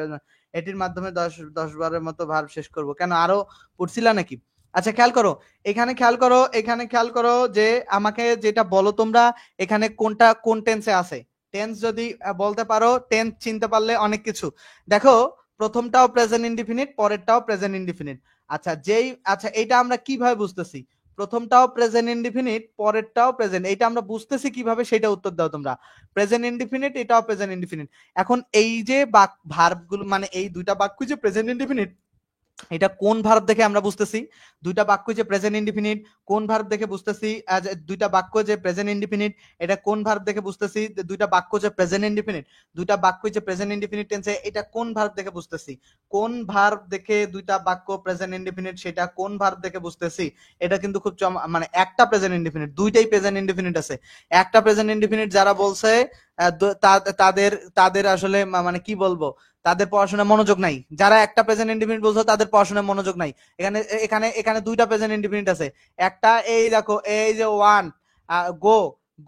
এটির মাধ্যমে 10 বারের মতো ভার্ব শেষ করব। কেন আরো পড়ছিলা নাকি? আচ্ছা খেয়াল করো, এখানে খেয়াল করো যে আমাকে যেটা বলো তোমরা, এখানে কোনটা কোন টেন্সে আছে। টেন্স যদি বলতে পারো, টেন্স চিনতে পারলে অনেক কিছু। দেখো প্রথমটাও প্রেজেন্ট ইনডিফিনিট, পরেরটাও প্রেজেন্ট ইনডিফিনিট। আচ্ছা এইটা আমরা কিভাবে বুঝতেছি? প্রথমটাও প্রেজেন্ট ইনডিফিনিট, পরেরটাও প্রেজেন্ট, এইটা আমরা বুঝতেছি কিভাবে সেটা উত্তর দাও তোমরা। প্রেজেন্ট ইনডিফিনিট, এটাও প্রেজেন্ট ইনডিফিনিট। এখন এই যে ভার্বগুলো, মানে এই দুইটা বাক্য যে প্রেজেন্ট ইনডিফিনিট, এটা কোন ভার্ব দেখে আমরা বুঝতেছি দুইটা বাক্য যে প্রেজেন্ট ইনডিফিনিট, কোন ভার্ব দেখে বুঝতেছি দুইটা বাক্য যে প্রেজেন্ট ইনডিফিনিট, এটা কোন ভার্ব দেখে বুঝতেছি দুইটা বাক্য যে প্রেজেন্ট ইনডিফিনিট, দুইটা বাক্য যে প্রেজেন্ট ইনডিফিনিট টেন্সে, এটা কোন ভার্ব দেখে বুঝতেছি, কোন ভার্ব দেখে দুইটা বাক্য প্রেজেন্ট ইনডিফিনিট, সেটা কোন ভার্ব দেখে বুঝতেছি। এটা কিন্তু খুব মানে একটা প্রেজেন্ট ইনডিফিনিট, দুইটাই প্রেজেন্ট ইনডিফিনিট আছে। একটা প্রেজেন্ট ইনডিফিনিট যারা বলছে তাদের তাদের আসলে মানে কি বলবো, তাদের পড়াশোনায় মনোযোগ নাই। যারা একটা প্রেজেন্ট ইনডিফিনিট বলছো তাদের পড়াশোনায় মনোযোগ নাই। এখানে এখানে এখানে দুইটা প্রেজেন্ট ইনডিফিনিট আছে। একটা এই দেখো, এই যে ওয়ান, গো,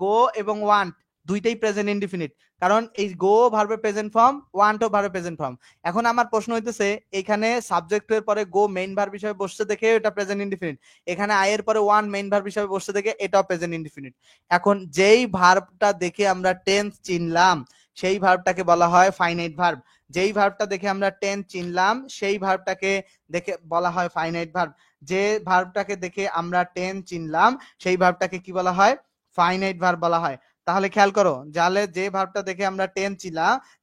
গো এবং ওয়ান্ট দুইটাই প্রেজেন্ট ইনডিফিনিট, কারণ এই গো ভার্বের প্রেজেন্ট ফর্ম, ওয়ান্টও ভার্বের প্রেজেন্ট ফর্ম। এখন আমার প্রশ্ন হইতেছে, এখানে সাবজেক্টের পরে গো মেইন ভার্ব হিসেবে বসছে দেখে এটা প্রেজেন্ট ইনডিফিনিট, এখানে আই এর পরে ওয়ান মেইন ভার্ব হিসেবে বসছে দেখে এটাও প্রেজেন্ট ইনডিফিনিট। এখন যেই ভার্বটা দেখে আমরা টেন্স চিনলাম সেই ভার্বটাকে বলা হয় ফাইনাইট ভার্ব। যেই ভার্বটা দেখে আমরা টেন্স চিনলাম সেই ভার্বটাকে দেখে বলা হয় ফাইনাইট ভার্ব। যে ভার্বটাকে দেখে আমরা টেন্স চিনলাম সেই ভার্বটাকে কি বলা হয়, ফাইনাইট ভার্ব বলা হয়। তাহলে খেয়াল করো, জালে যে ভার্বটা দেখে আমরা টেন্স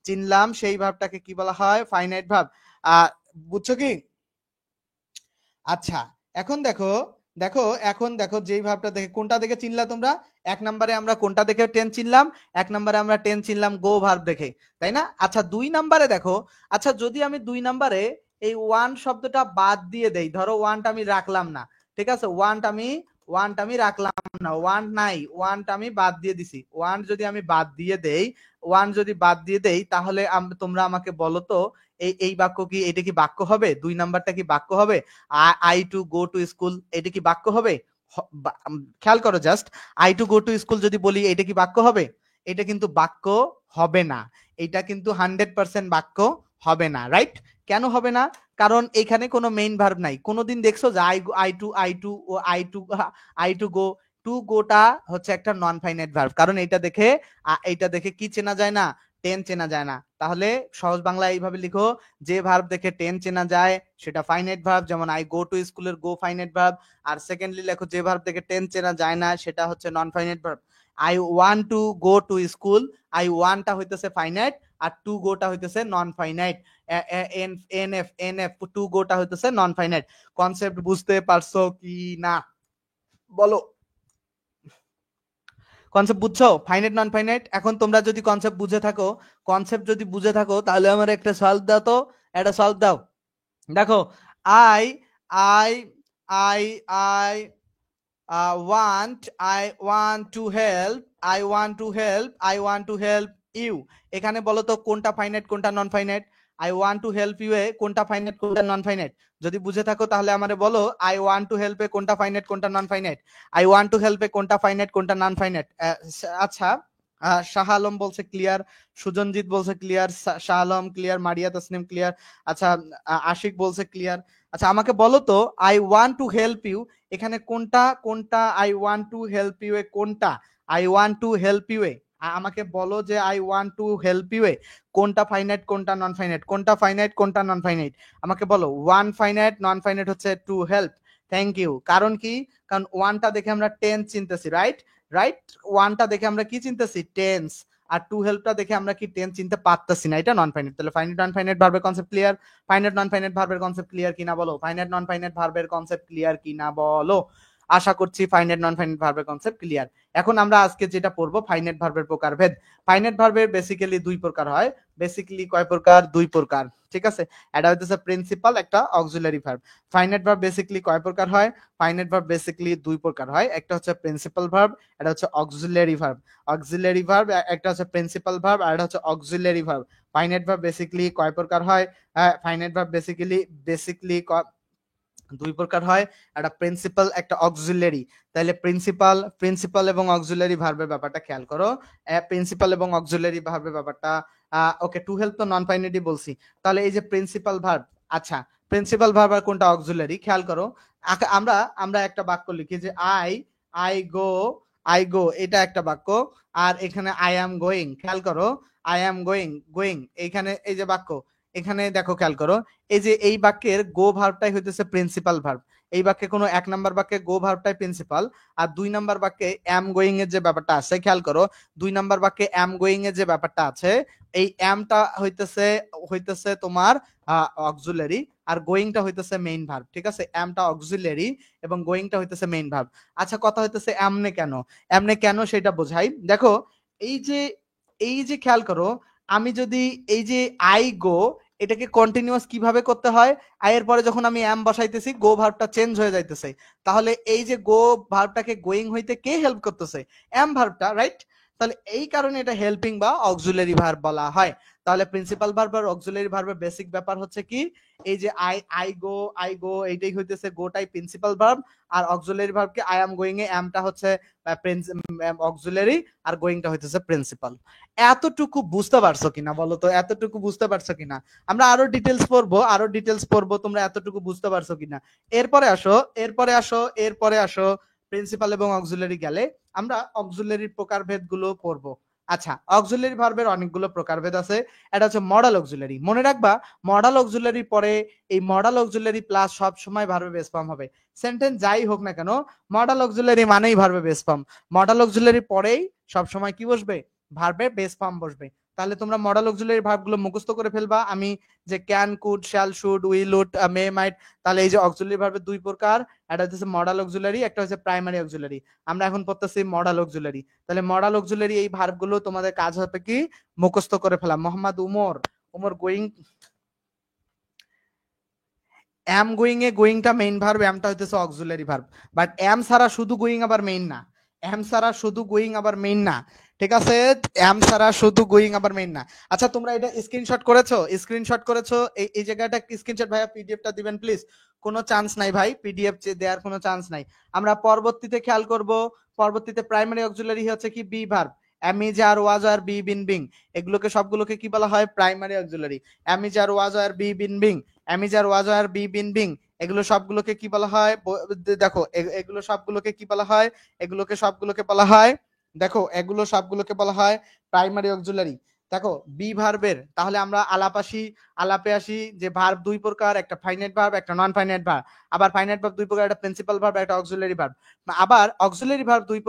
চিনলাম সেই ভার্বটাকে কি বলা হয়, ফাইনাইট ভার্ব। বুঝছো কি? আচ্ছা, এখন দেখো, এখন দেখো যেই ভার্বটা দেখে, কোনটা দেখে চিনলা তোমরা? এক নম্বরে আমরা কোনটা দেখে টেন্স চিনলাম? এক নম্বরে আমরা টেন্স চিনলাম গো ভার্ব দেখে, তাই না? আচ্ছা, দুই নম্বরে দেখো, আচ্ছা যদি আমি দুই নম্বরে এই ওয়ান শব্দটা বাদ দিয়ে দেই, ধরো ওয়ানটা আমি রাখলাম না, ঠিক আছে, ওয়ানটা আমি রাখলাম না, ওয়ান নাই, ওয়ানটা আমি বাদ দিয়ে দিছি। ওয়ান যদি আমি বাদ দিয়ে দেই, তাহলে তোমরা আমাকে বলো তো এই বাক্য কি, এটা কি বাক্য হবে? দুই নাম্বারটা কি বাক্য হবে? I two go to school, এটা কি বাক্য হবে? খেয়াল করো just, I two go to school যদি বলি, এটা কি বাক্য হবে? এটা কিন্তু বাক্য হবে না, এটা কিন্তু 100% বাক্য হবে না, রাইট? কেন হবে না? কারণ এখানে কোনো মেইন ভার্ব নাই। কোনোদিন দেখছো যে আই টু গো, টু গোটা হচ্ছে একটা নন ফাইনাইট ভার্ব, কারণ এইটা দেখে কি চেনা যায় না, টেন চেনা যায় না। তাহলে সহজ বাংলা এইভাবে লিখো, যে ভার্ব দেখে টেন চেনা যায় সেটা ফাইনাইট ভার্ব, যেমন আই গো টু স্কুলের গো ফাইনাইট ভার্ব। আর সেকেন্ডলি লেখো, যে ভার্ব দেখে টেন চেনা যায় না সেটা হচ্ছে non finite verb. I want to go to school, I ওয়ান্টটা হইতেছে ফাইনাইট আর টু গোটা হইতেছে নন ফাইনাইট। এনএফ টু গোটা হইতেছে নন ফাইনাইট। কনসেপ্ট বুঝতে পারছো কি না বলো? কনসেপ্ট বুঝছো, ফাইনাইট নন ফাইনাইট? এখন তোমরা যদি কনসেপ্ট বুঝে থাকো তাহলে আমার একটা সলভ দাও তো, একটা সলভ দাও। দেখো, I I I I want to help you. এখানে বলো তো কোনটা ফাইনাইট কোনটা non finite? I want to help you এ কোনটা ফাইনাইট কোনটা নন ফাইনাইট? যদি বুঝে থাকো তাহলে আমারে বলো, আই ওয়ান্ট টু হেল্প এ কোনটা ফাইনাইট কোনটা non finite? I want to help এ কোনটা ফাইনাইট কোনটা নন ফাইনাইট? আচ্ছা, শাহ আলম বলছে ক্লিয়ার, সুজনজিৎ বলছে clear, Shah Alam clear, Maria Tasnim clear, আচ্ছা আশিক বলছে ক্লিয়ার। আচ্ছা আমাকে বলো তো, I want to help you এখানে কোনটা কোনটা? I want to help you এ কোনটা? I want to help you এ আমাকে বলো যে I want to help you এ কোনটা ফাইনাইট কোনটা নন ফাইনাইট? কোনটা ফাইনাইট কোনটা নন ফাইনাইট আমাকে বলো। ওয়ান ফাইনাইট, নন ফাইনাইট হচ্ছে টু হেল্প। Thank you. কারণ কি? কারণ ওয়ানটা দেখে আমরা টেন্স চিনতেছি, রাইট? ওয়ানটা দেখে আমরা কি চিনতেছি? টেন্স। আর টু হেল্পটা দেখে আমরা কি টেন্স চিনতে পারতেছি না, এটা নন ফাইনাইট। তাহলে ফাইনাইট নন ফাইনাইট ভার্বের concept clear? Finite non finite ভার্বের কনসেপ্ট ক্লিয়ার কিনা বলো? ফাইনাইট নন ফাইনাইট ভার্বের কনসেপ্ট ক্লিয়ার কিনা বলো? আশা করছি ফাইনাইট নন ফাইনাইট ভার্বের কনসেপ্ট ক্লিয়ার। এখন আমরা আজকে যেটা পড়বো, ফাইনাইট ভার্বের প্রকারভেদ। ফাইনাইট ভার্বের বেসিক্যালি দুই প্রকার হয়। বেসিক্যালি কয় প্রকার? দুই প্রকার, ঠিক আছে। এটা হইতেছে প্রিন্সিপাল, একটা auxiliary verb. Finite verb basically কয় প্রকার হয়? ফাইনাইট ভার্ব বেসিক্যালি দুই প্রকার হয়। একটা হচ্ছে প্রিন্সিপাল ভার্ব, এটা হচ্ছে অক্সিলারি ভার্ব। অক্সিলারি ভার্ব একটা হচ্ছে প্রিন্সিপাল ভার্ব আর এটা হচ্ছে auxiliary verb. Finite verb basically কয় প্রকার হয়? ফাইনাইট ভার্ব বেসিক্যালি দুই প্রকার হয়, একটা প্রিন্সিপাল একটা অক্সিলারি। তাহলে প্রিন্সিপাল এবং অক্সিলারি ভার্বের ব্যাপারটা খেয়াল করো। প্রিন্সিপাল এবং অক্সিলারি ভার্বের ব্যাপারটা, ওকে, টু হেল্প তো নন ফাইনাইটই বলছি। তাহলে এই যে প্রিন্সিপাল ভার্ব, আচ্ছা প্রিন্সিপাল ভার্ব আর কোনটা অক্সিলারি খেয়াল করো। আমরা আমরা একটা বাক্য লিখি যে I I go I go, এটা একটা বাক্য। আর এখানে আই অ্যাম গোয়িং, খেয়াল করো, আই অ্যাম গোয়িং এইখানে এই যে বাক্য, এখানে দেখো খেয়াল করো, এই যে এই বাক্যের গো ভার্বটাই হইতেছে প্রিন্সিপাল ভার্ব। এই বাক্যে কোনো 1 নাম্বার বাক্যে গো ভার্বটাই প্রিন্সিপাল, আর 2 নাম্বার বাক্যে অ্যাম গোয়িং এর যে ব্যাপারটা আছে, খেয়াল করো 2 নাম্বার বাক্যে অ্যাম গোয়িং এর যে ব্যাপারটা আছে, এই অ্যামটা হইতেছে তোমার অক্সিলারি, আর গোয়িংটা হইতেছে মেইন ভার্ব। ঠিক আছে, অ্যামটা অক্সিলারি এবং গোয়িংটা হইতেছে মেইন ভার্ব। আচ্ছা, কথা হইতেছে এমনে কেন সেটা বোঝাই। দেখো এই যে খেয়াল করো, আমি যদি এই যে আই গো, এটাকে কন্টিনিউয়াস কিভাবে করতে হয়, আই এর পরে যখন আমি এম বসাইতেছি গো ভার্বটা চেঞ্জ হয়ে যাইতেছে, তাহলে এই যে গো ভার্বটাকে গোয়িং হইতে কে হেল্প করতেছে? এম ভার্বটা, রাইট? তাহলে এই কারণে এটা হেল্পিং বা অক্সিলারি ভার্ব বলা হয়। তাহলে প্রিন্সিপাল ভার্ব আর অক্সিলারি ভার্বের বেসিক ব্যাপার হচ্ছে কি, এই যে আই গো এইটাই হইতেছে গোটাই প্রিন্সিপাল ভার্ব, আর অক্সিলারি ভার্বকে আই এম গোয়িং এ এমটা হচ্ছে অক্সিলারি, আর গোয়িংটা হইতেছে প্রিন্সিপাল। এতটুকু বুঝতে পারছো কিনা বলো তো? এতটুকু বুঝতে পারছো কিনা? আমরা আরো ডিটেলস পড়বো, তোমরা এতটুকু বুঝতে পারছো কিনা? এরপরে আসো প্রিন্সিপাল এবং অক্সিলারি গেলে আমরা অক্সিলারির প্রকারভেদ গুলো পড়বো। আচ্ছা, অক্সিলারি ভার্বের অনেকগুলো প্রকারভেদ আছে। এটা হচ্ছে মডাল অক্সিলারি। মনে রাখবা, মডাল অক্সিলারি পরে এই মডাল অক্সিলারি প্লাস সব সময় ভার্বে বেস ফর্ম হবে। সেন্টেন্স যাই হোক না কেন, মডাল অক্সিলারি মানেই ভার্বে বেস ফর্ম। মডাল অক্সিলারি পরেই সব সময় কি বসবে? ভার্বে বেস ফর্ম বসবে। তাহলে তোমরা মডাল অক্সিলারি ভার্বগুলো মুখস্থ করে ফেলবা। আমি যে can, could, shall, should, will, would, may, might, তাহলে এই যে অক্সিলারি ভার্বের দুই প্রকার, একটা হচ্ছে মডাল অক্সিলারি, একটা হচ্ছে প্রাইমারি অক্সিলারি। আমরা এখন পড়তেছি মডাল অক্সিলারি। তাহলে মডাল অক্সিলারি এই ভার্বগুলো তোমাদের কাজ হবে কি মুখস্থ করে ফেলা। Mohammad Umar going, am going এ গোয়িংটা মেইন ভার্ব, এমটা হইতেছে অক্সিলারি ভার্ব। বাট এম ছাড়া শুধু গোয়িং আবার মেইন না। এম ছাড়া শুধু গোয়িং আবার মেইন না। ঠিক আছে, এম ছাড়া শুধু গোয়িং আবার মেইন না। আচ্ছা, তোমরা এটা স্ক্রিনশট করেছো এই জায়গাটা স্ক্রিনশট, ভাইয়া পিডিএফটা দিবেন প্লিজ। কোনো চান্স নাই ভাই, পিডিএফ দেওয়ার কোনো চান্স নাই। আমরা পরবর্তীতে খেয়াল করব, পরবর্তীতে প্রাইমারি অক্সিলারি হচ্ছে কি be verb. Am is are was R be been being, এগুলোকে সবগুলোকে কি বলা হয়? Primary auxiliary. Am is are was R be been being, am is are was were be been being, এগুলো সবগুলোকে কি বলা হয়? দেখো এগুলো সবগুলোকে কি বলা হয়? এগুলোকে সবগুলোকে বলা হয়, দেখো এগুলো সবগুলোকে বলা হয় প্রাইমারি অক্সিলারি। দেখো বি ভার্বের, তাহলে আমরা আলাপে আসি যে ভার্ব দুই প্রকার, একটা ফাইনাইট ভার্ব, একটা নন ফাইনাইট ভার্ব। আবার ফাইনাইট ভার্ব দুই প্রকার, একটা প্রিন্সিপাল ভার্ব, একটা অক্সিলারি ভার্ব। আবার অক্সিলারি ভার্ব দুই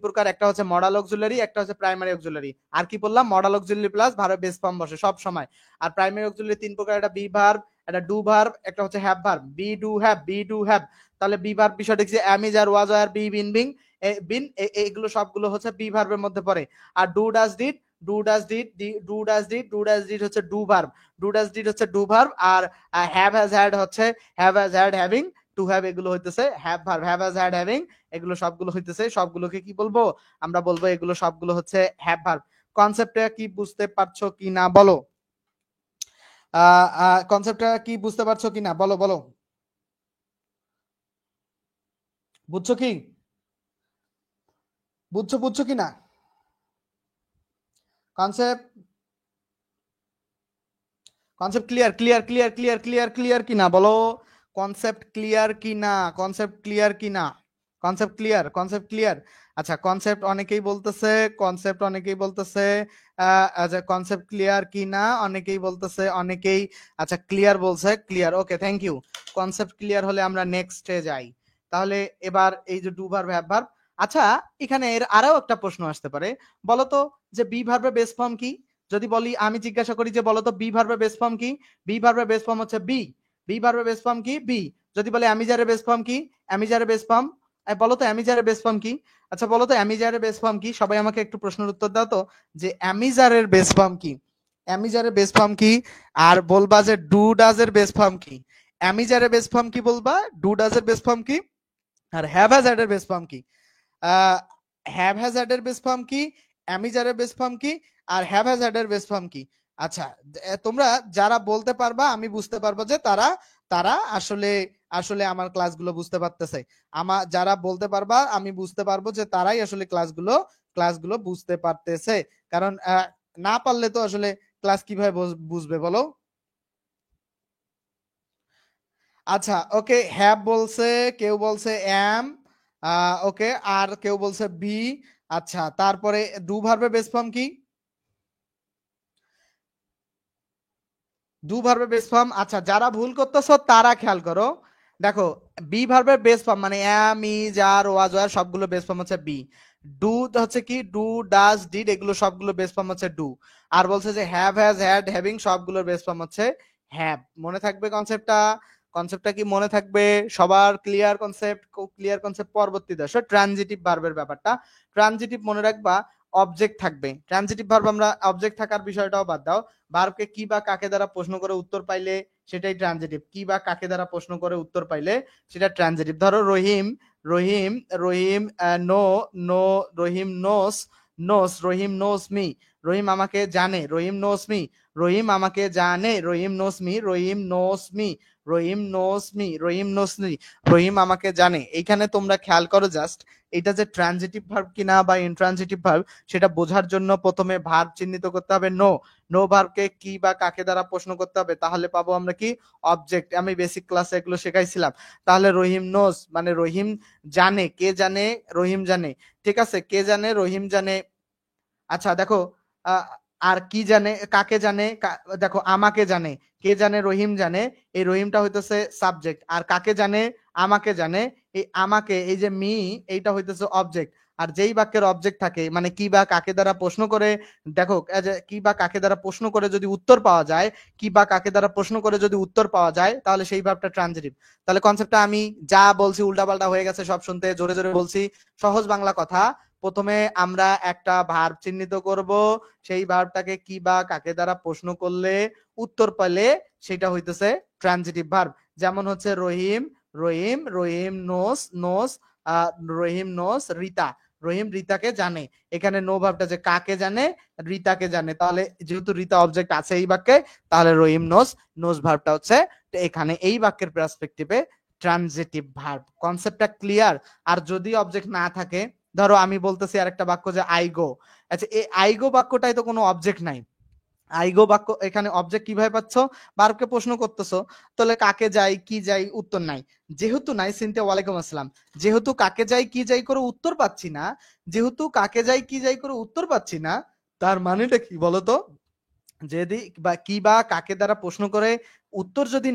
প্রকার, একটা হচ্ছে মডাল অক্সিলারি, একটা হচ্ছে প্রাইমারি অক্সিলারি। আর কি বললাম? Modal auxiliary plus verb base form বসে সব সময়। আর প্রাইমারি অক্সিলারি তিন প্রকার, একটা বি ভার্ব, একটা ডু ভার্ব, একটা হচ্ছে have verb. Be do have. তাহলে বি ভার্ব বিষয়টা কি? Am is are was R be been being been, এগুলো সবগুলো হচ্ছে বি ভার্বের মধ্যে পড়ে। আর ডু ডাজ ডিড হচ্ছে ডু ভার্ব। Do verb. আর হ্যাভ হ্যাজ হ্যাড হচ্ছে হ্যাভিং। টু হ্যাভ এগুলো হইতেছে have verb. Have has had having এগুলো সবগুলো হইতেছে, সবগুলোকে কি বলবো? আমরা বলবো এগুলো সবগুলো হচ্ছে হ্যাভ ভার্ব। কনসেপ্টটা কি বুঝতে পারছো কি না বলো? কনসেপ্টটা কি বুঝতে পারছো কিনা বলো বলো? বুঝছো কি? বুঝছো কিনা কনসেপ্ট? কনসেপ্ট ক্লিয়ার কিনা বলো? কনসেপ্ট ক্লিয়ার কিনা? Concept clear. আচ্ছা, অনেকেই বলতেছে আচ্ছা, কনসেপ্ট ক্লিয়ার কিনা অনেকেই বলতেছে, অনেকেই আচ্ছা ক্লিয়ার বলছে। Clear, okay, thank you. Concept clear হলে আমরা নেক্সটে যাই। তাহলে এবার এই যে ডু ভার্ব, হ্যাভ ভার্ব। আচ্ছা, এখানে এর আরো একটা প্রশ্ন আসতে পারে, বলতো যে বি ভার্বের বেস ফর্ম কি? যদি বলি, আমি জিজ্ঞাসা করি যে বলতো বি ভার্বের বেস ফর্ম কি? বি ভার্বের বেস ফর্ম হচ্ছে বি। বি ভার্বের বেস ফর্ম কি? বি। যদি বলে অ্যামিজারের বেস ফর্ম কি? অ্যামিজারের বেস ফর্ম, বলো তো অ্যামিজারের বেস ফর্ম কি? আচ্ছা বলো তো অ্যামিজারের বেস ফর্ম কি? সবাই আমাকে একটু প্রশ্নের উত্তর দাও তো, যে অ্যামিজারের বেস ফর্ম কি? অ্যামিজারের বেস ফর্ম কি? আর বলবা যে ডু ডাজের বেস ফর্ম কি? অ্যামিজারের বেস ফর্ম কি বলবা, ডু ডাজের বেস ফর্ম কি, আর হ্যাভ হ্যাজ হ্যাড এর বেস ফর্ম কি? হ্যাভ হ্যাজ হ্যাড এর বেস ফর্ম কি, অ্যামিজারের বেস ফর্ম কি, আর হ্যাভ হ্যাজ হ্যাড এর বেস ফর্ম কি? আচ্ছা, তোমরা যারা বলতে পারবা, আমি বুঝতে পারবো যে তারা তারা আসলে আসলে আমার ক্লাসগুলো বুঝতে পারতেছে। যারা বলতে পারবা, আমি বুঝতে পারবো যে তারাই আসলে ক্লাসগুলো বুঝতে পারতেছে। কারণ না পারলে তো আসলে ক্লাস কিভাবে বুঝবে বলো? আচ্ছা, ওকে, হ্যাভ বলছে, কেউ বলছে এম, ওকে, আর কেউ বলছে বি। আচ্ছা, তারপরে ডু ভার্বের বেস ফর্ম কি? ডু ভার্বের বেস ফর্ম, আচ্ছা যারা ভুল করতেছো তারা খেয়াল করো। দেখো বি ভার্বের বেস ফর্ম মানে am is are was were সবগুলো বেস ফর্ম হচ্ছে বি। ডু হচ্ছে কি ডু ডাজ ডিড এগুলো সবগুলো বেস ফর্ম হচ্ছে ডু। আর বলছে যে হ্যাভ হ্যাজ হ্যাড হ্যাভিং সবগুলোর বেস ফর্ম হচ্ছে হ্যাভ। মনে থাকবে কনসেপ্টটা? কনসেপ্টটা কি মনে থাকবে সবার? Clear concept? Clear concept. পরবর্তীতে আসো ট্রানজিটিভ ভার্বের ব্যাপারটা। ট্রানজিটিভ মনে রাখবা অবজেক্ট থাকবে। ট্রানজিটিভ ভার্ব আমরা অবজেক্ট থাকার বিষয়টাও বাদ দাও, ভার্বকে কি বা কাকে দ্বারা প্রশ্ন করে উত্তর পাইলে সেটাই ট্রানজিটিভ। কি বা কাকে দ্বারা প্রশ্ন করে উত্তর পাইলে সেটা ট্রানজিটিভ। ধরো রহিম, রহিম রহিম নো নো রহিম নোস নোস রহিম নোস মি, রহিম আমাকে জানে, রহিম নোস মি, রহিম আমাকে জানে, রহিম নোস মি, রহিম নোস মি, রহিম নোস মি, রহিম নোস মি, রহিম আমাকে জানে। এইখানে তোমরা খেয়াল করো জাস্ট এটা যে ট্রানজিটিভ ভার্ব কিনা বা ইনট্রানজিটিভ ভার্ব সেটা বোঝার জন্য প্রথমে ভার্ব চিহ্নিত করতে হবে নো। নো ভার্বকে কি বা কাকে দ্বারা প্রশ্ন করতে হবে, তাহলে পাবো আমরা কি অবজেক্ট। আমি বেসিক ক্লাসে এগুলো শেখাইছিলাম। তাহলে রহিম নোস মানে রহিম জানে, কে জানে? রহিম জানে। ঠিক আছে, কে জানে? রহিম জানে। আচ্ছা দেখো আহ, আর কি জানে? কাকে জানে? দেখো আমাকে জানে, কে জানে? রহিম জানে। এই রহিমটা হইতেছে সাবজেক্ট। আর কাকে জানে? আমাকে জানে। এই আমাকে, এই যে মি, এইটা হইতেছে অবজেক্ট। আর যেই বাক্যের অবজেক্ট থাকে মানে কি বা কাকে দ্বারা প্রশ্ন করে, দেখো কি বা কাকে দ্বারা প্রশ্ন করে যদি উত্তর পাওয়া যায়, কি বা কাকে দ্বারা প্রশ্ন করে যদি উত্তর পাওয়া যায় তাহলে সেই ভাবটা ট্রানজিটিভ। তাহলে কনসেপ্টটা আমি যা বলছি উল্টাপাল্টা হয়ে গেছে সব শুনতে, জোরে জোরে বলছি। সহজ বাংলা কথা, প্রথমে আমরা একটা ভার্ব চিহ্নিত করব, সেই ভার্বটাকে কি বা কাকে দ্বারা প্রশ্ন করলে উত্তর পেলে সেটা হইতেছে ট্রানজিটিভ ভার্ব। যেমন হচ্ছে রহিম, রহিম রহিম নোস নোস রহিম নোস রিতা, রহিম রিতাকে জানে। এখানে নো ভার্বটা যে কাকে জানে? রিতাকে জানে। তাহলে যেহেতু রিতা অবজেক্ট আছে এই বাক্যে, তাহলে রহিম নোস, নোস ভার্বটা হচ্ছে এখানে এই বাক্যের পার্সপেক্টিভে ট্রানজিটিভ ভার্ব। কনসেপ্টটা ক্লিয়ার? আর যদি অবজেক্ট না থাকে, ধরো আমি বলতেছি আরেকটা বাক্য যে আই গো। আচ্ছা এই আই গো বাক্যটাই তো কোনো অবজেক্ট নাই। আইগো বাক্য এখানে অবজেক্ট কিভাবে পাচ্ছ? ভার্বকে প্রশ্ন করতেছো, তাহলে কাকে যাই কি যাই উত্তর নাই। যেহেতু নাই, সিনথিয়া ওয়ালাইকুম আসসালাম। যেহেতু কাকে যাই কি যাই করে উত্তর পাচ্ছি না, যেহেতু কাকে যাই কি যাই করে উত্তর পাচ্ছি না, তার মানেটা কি বলতো? যদি বা কি বা কাকে দ্বারা প্রশ্ন করে উত্তর যদি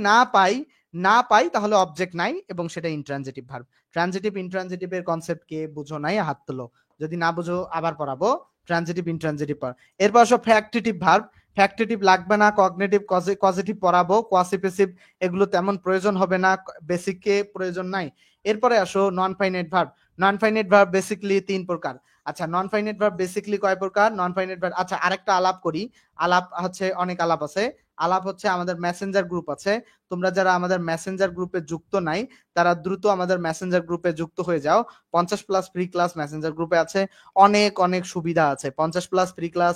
না পাই তাহলে অবজেক্ট নাই এবং সেটা ইনট্রানজিটিভ ভার্ব। ট্রানজিটিভ ইনট্রানজিটিভ এর কনসেপ্ট কে বুঝো নাই হাত তোলো, যদি না বুঝো আবার পড়াবো। ট্রানজিটিভ ইনট্রানজিটিভ পর এরপর সব ফ্যাক্টিটিভ ভার্ব। ফ্যাক্টিটিভ লাগবে না, কগনিটিভ কজেটিভ পড়াবো, কোয়াসিপেসিভ এগুলো তেমন প্রয়োজন হবে না, বেসিককে প্রয়োজন নাই। এরপরে আসো নন ফাইনাইট ভার্ব। নন ফাইনাইট ভার্ব বেসিকলি 3 প্রকার। আচ্ছা নন ফাইনাইট ভার্ব বেসিকলি কয় প্রকার? নন ফাইনাইট ভার্ব, আচ্ছা আরেকটা আলাপ করি। আলাপ হচ্ছে অনেক আলাপ আছে। আলাপ হচ্ছে আমাদের মেসেঞ্জার গ্রুপ আছে। তোমরা যারা আমাদের মেসেঞ্জার গ্রুপে যুক্ত নাই তারা দ্রুত আমাদের মেসেঞ্জার গ্রুপে যুক্ত হয়ে যাও। 50+ ফ্রি ক্লাস মেসেঞ্জার গ্রুপে আছে। অনেক অনেক সুবিধা আছে। 50+ free class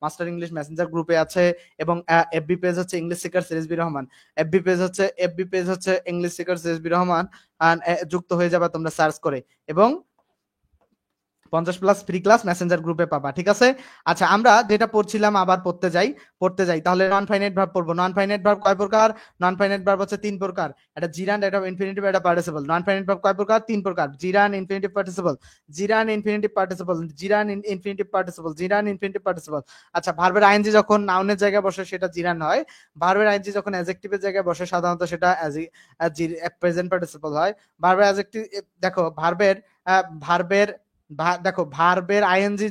master English messenger গ্রুপে আছে। এবং এফবি পেজ হচ্ছে ইংলিশ সিকার সিরিজবি রহমান। এফবি পেজ হচ্ছে ইংলিশ সিকার সিরিজবি রহমান। যুক্ত হয়ে যাবে তোমরা সার্চ করে, এবং 50+ ফ্রি ক্লাস মেসেঞ্জার গ্রুপে পাবা। ঠিক আছে? আচ্ছা আমরা যেটা পড়ছিলাম আবার পড়তে যাই তাহলে নন ফাইনাইট ভার্ব পড়বো। নন ফাইনাইট ভার্ব কয় প্রকার? নন ফাইনাইট ভার্ব হচ্ছে 3 প্রকার। এটা জিরান্ড, এটা ইনফিনিটিভ, এটা পার্টিসিপল। নন ফাইনাইট ভার্ব কয় প্রকার? 3 প্রকার। Gerund, infinitive, participle. Gerund, infinitive, participle. Gerund, infinitive, participle. Gerund, infinitive, participle. আচ্ছা ভার্বের আইএনজি যখন নাউনের জায়গায় বসে সেটা জিরান হয়। ভার্বের আইএনজি যখন অ্যাডজেক্টিভের জায়গায় বসে সাধারণত সেটা প্রেজেন্ট পার্টিসিপল হয়। ভার্বের অ্যাডজেক্টিভ, দেখো ভার্বের দেখো ভার্বের আইএনজি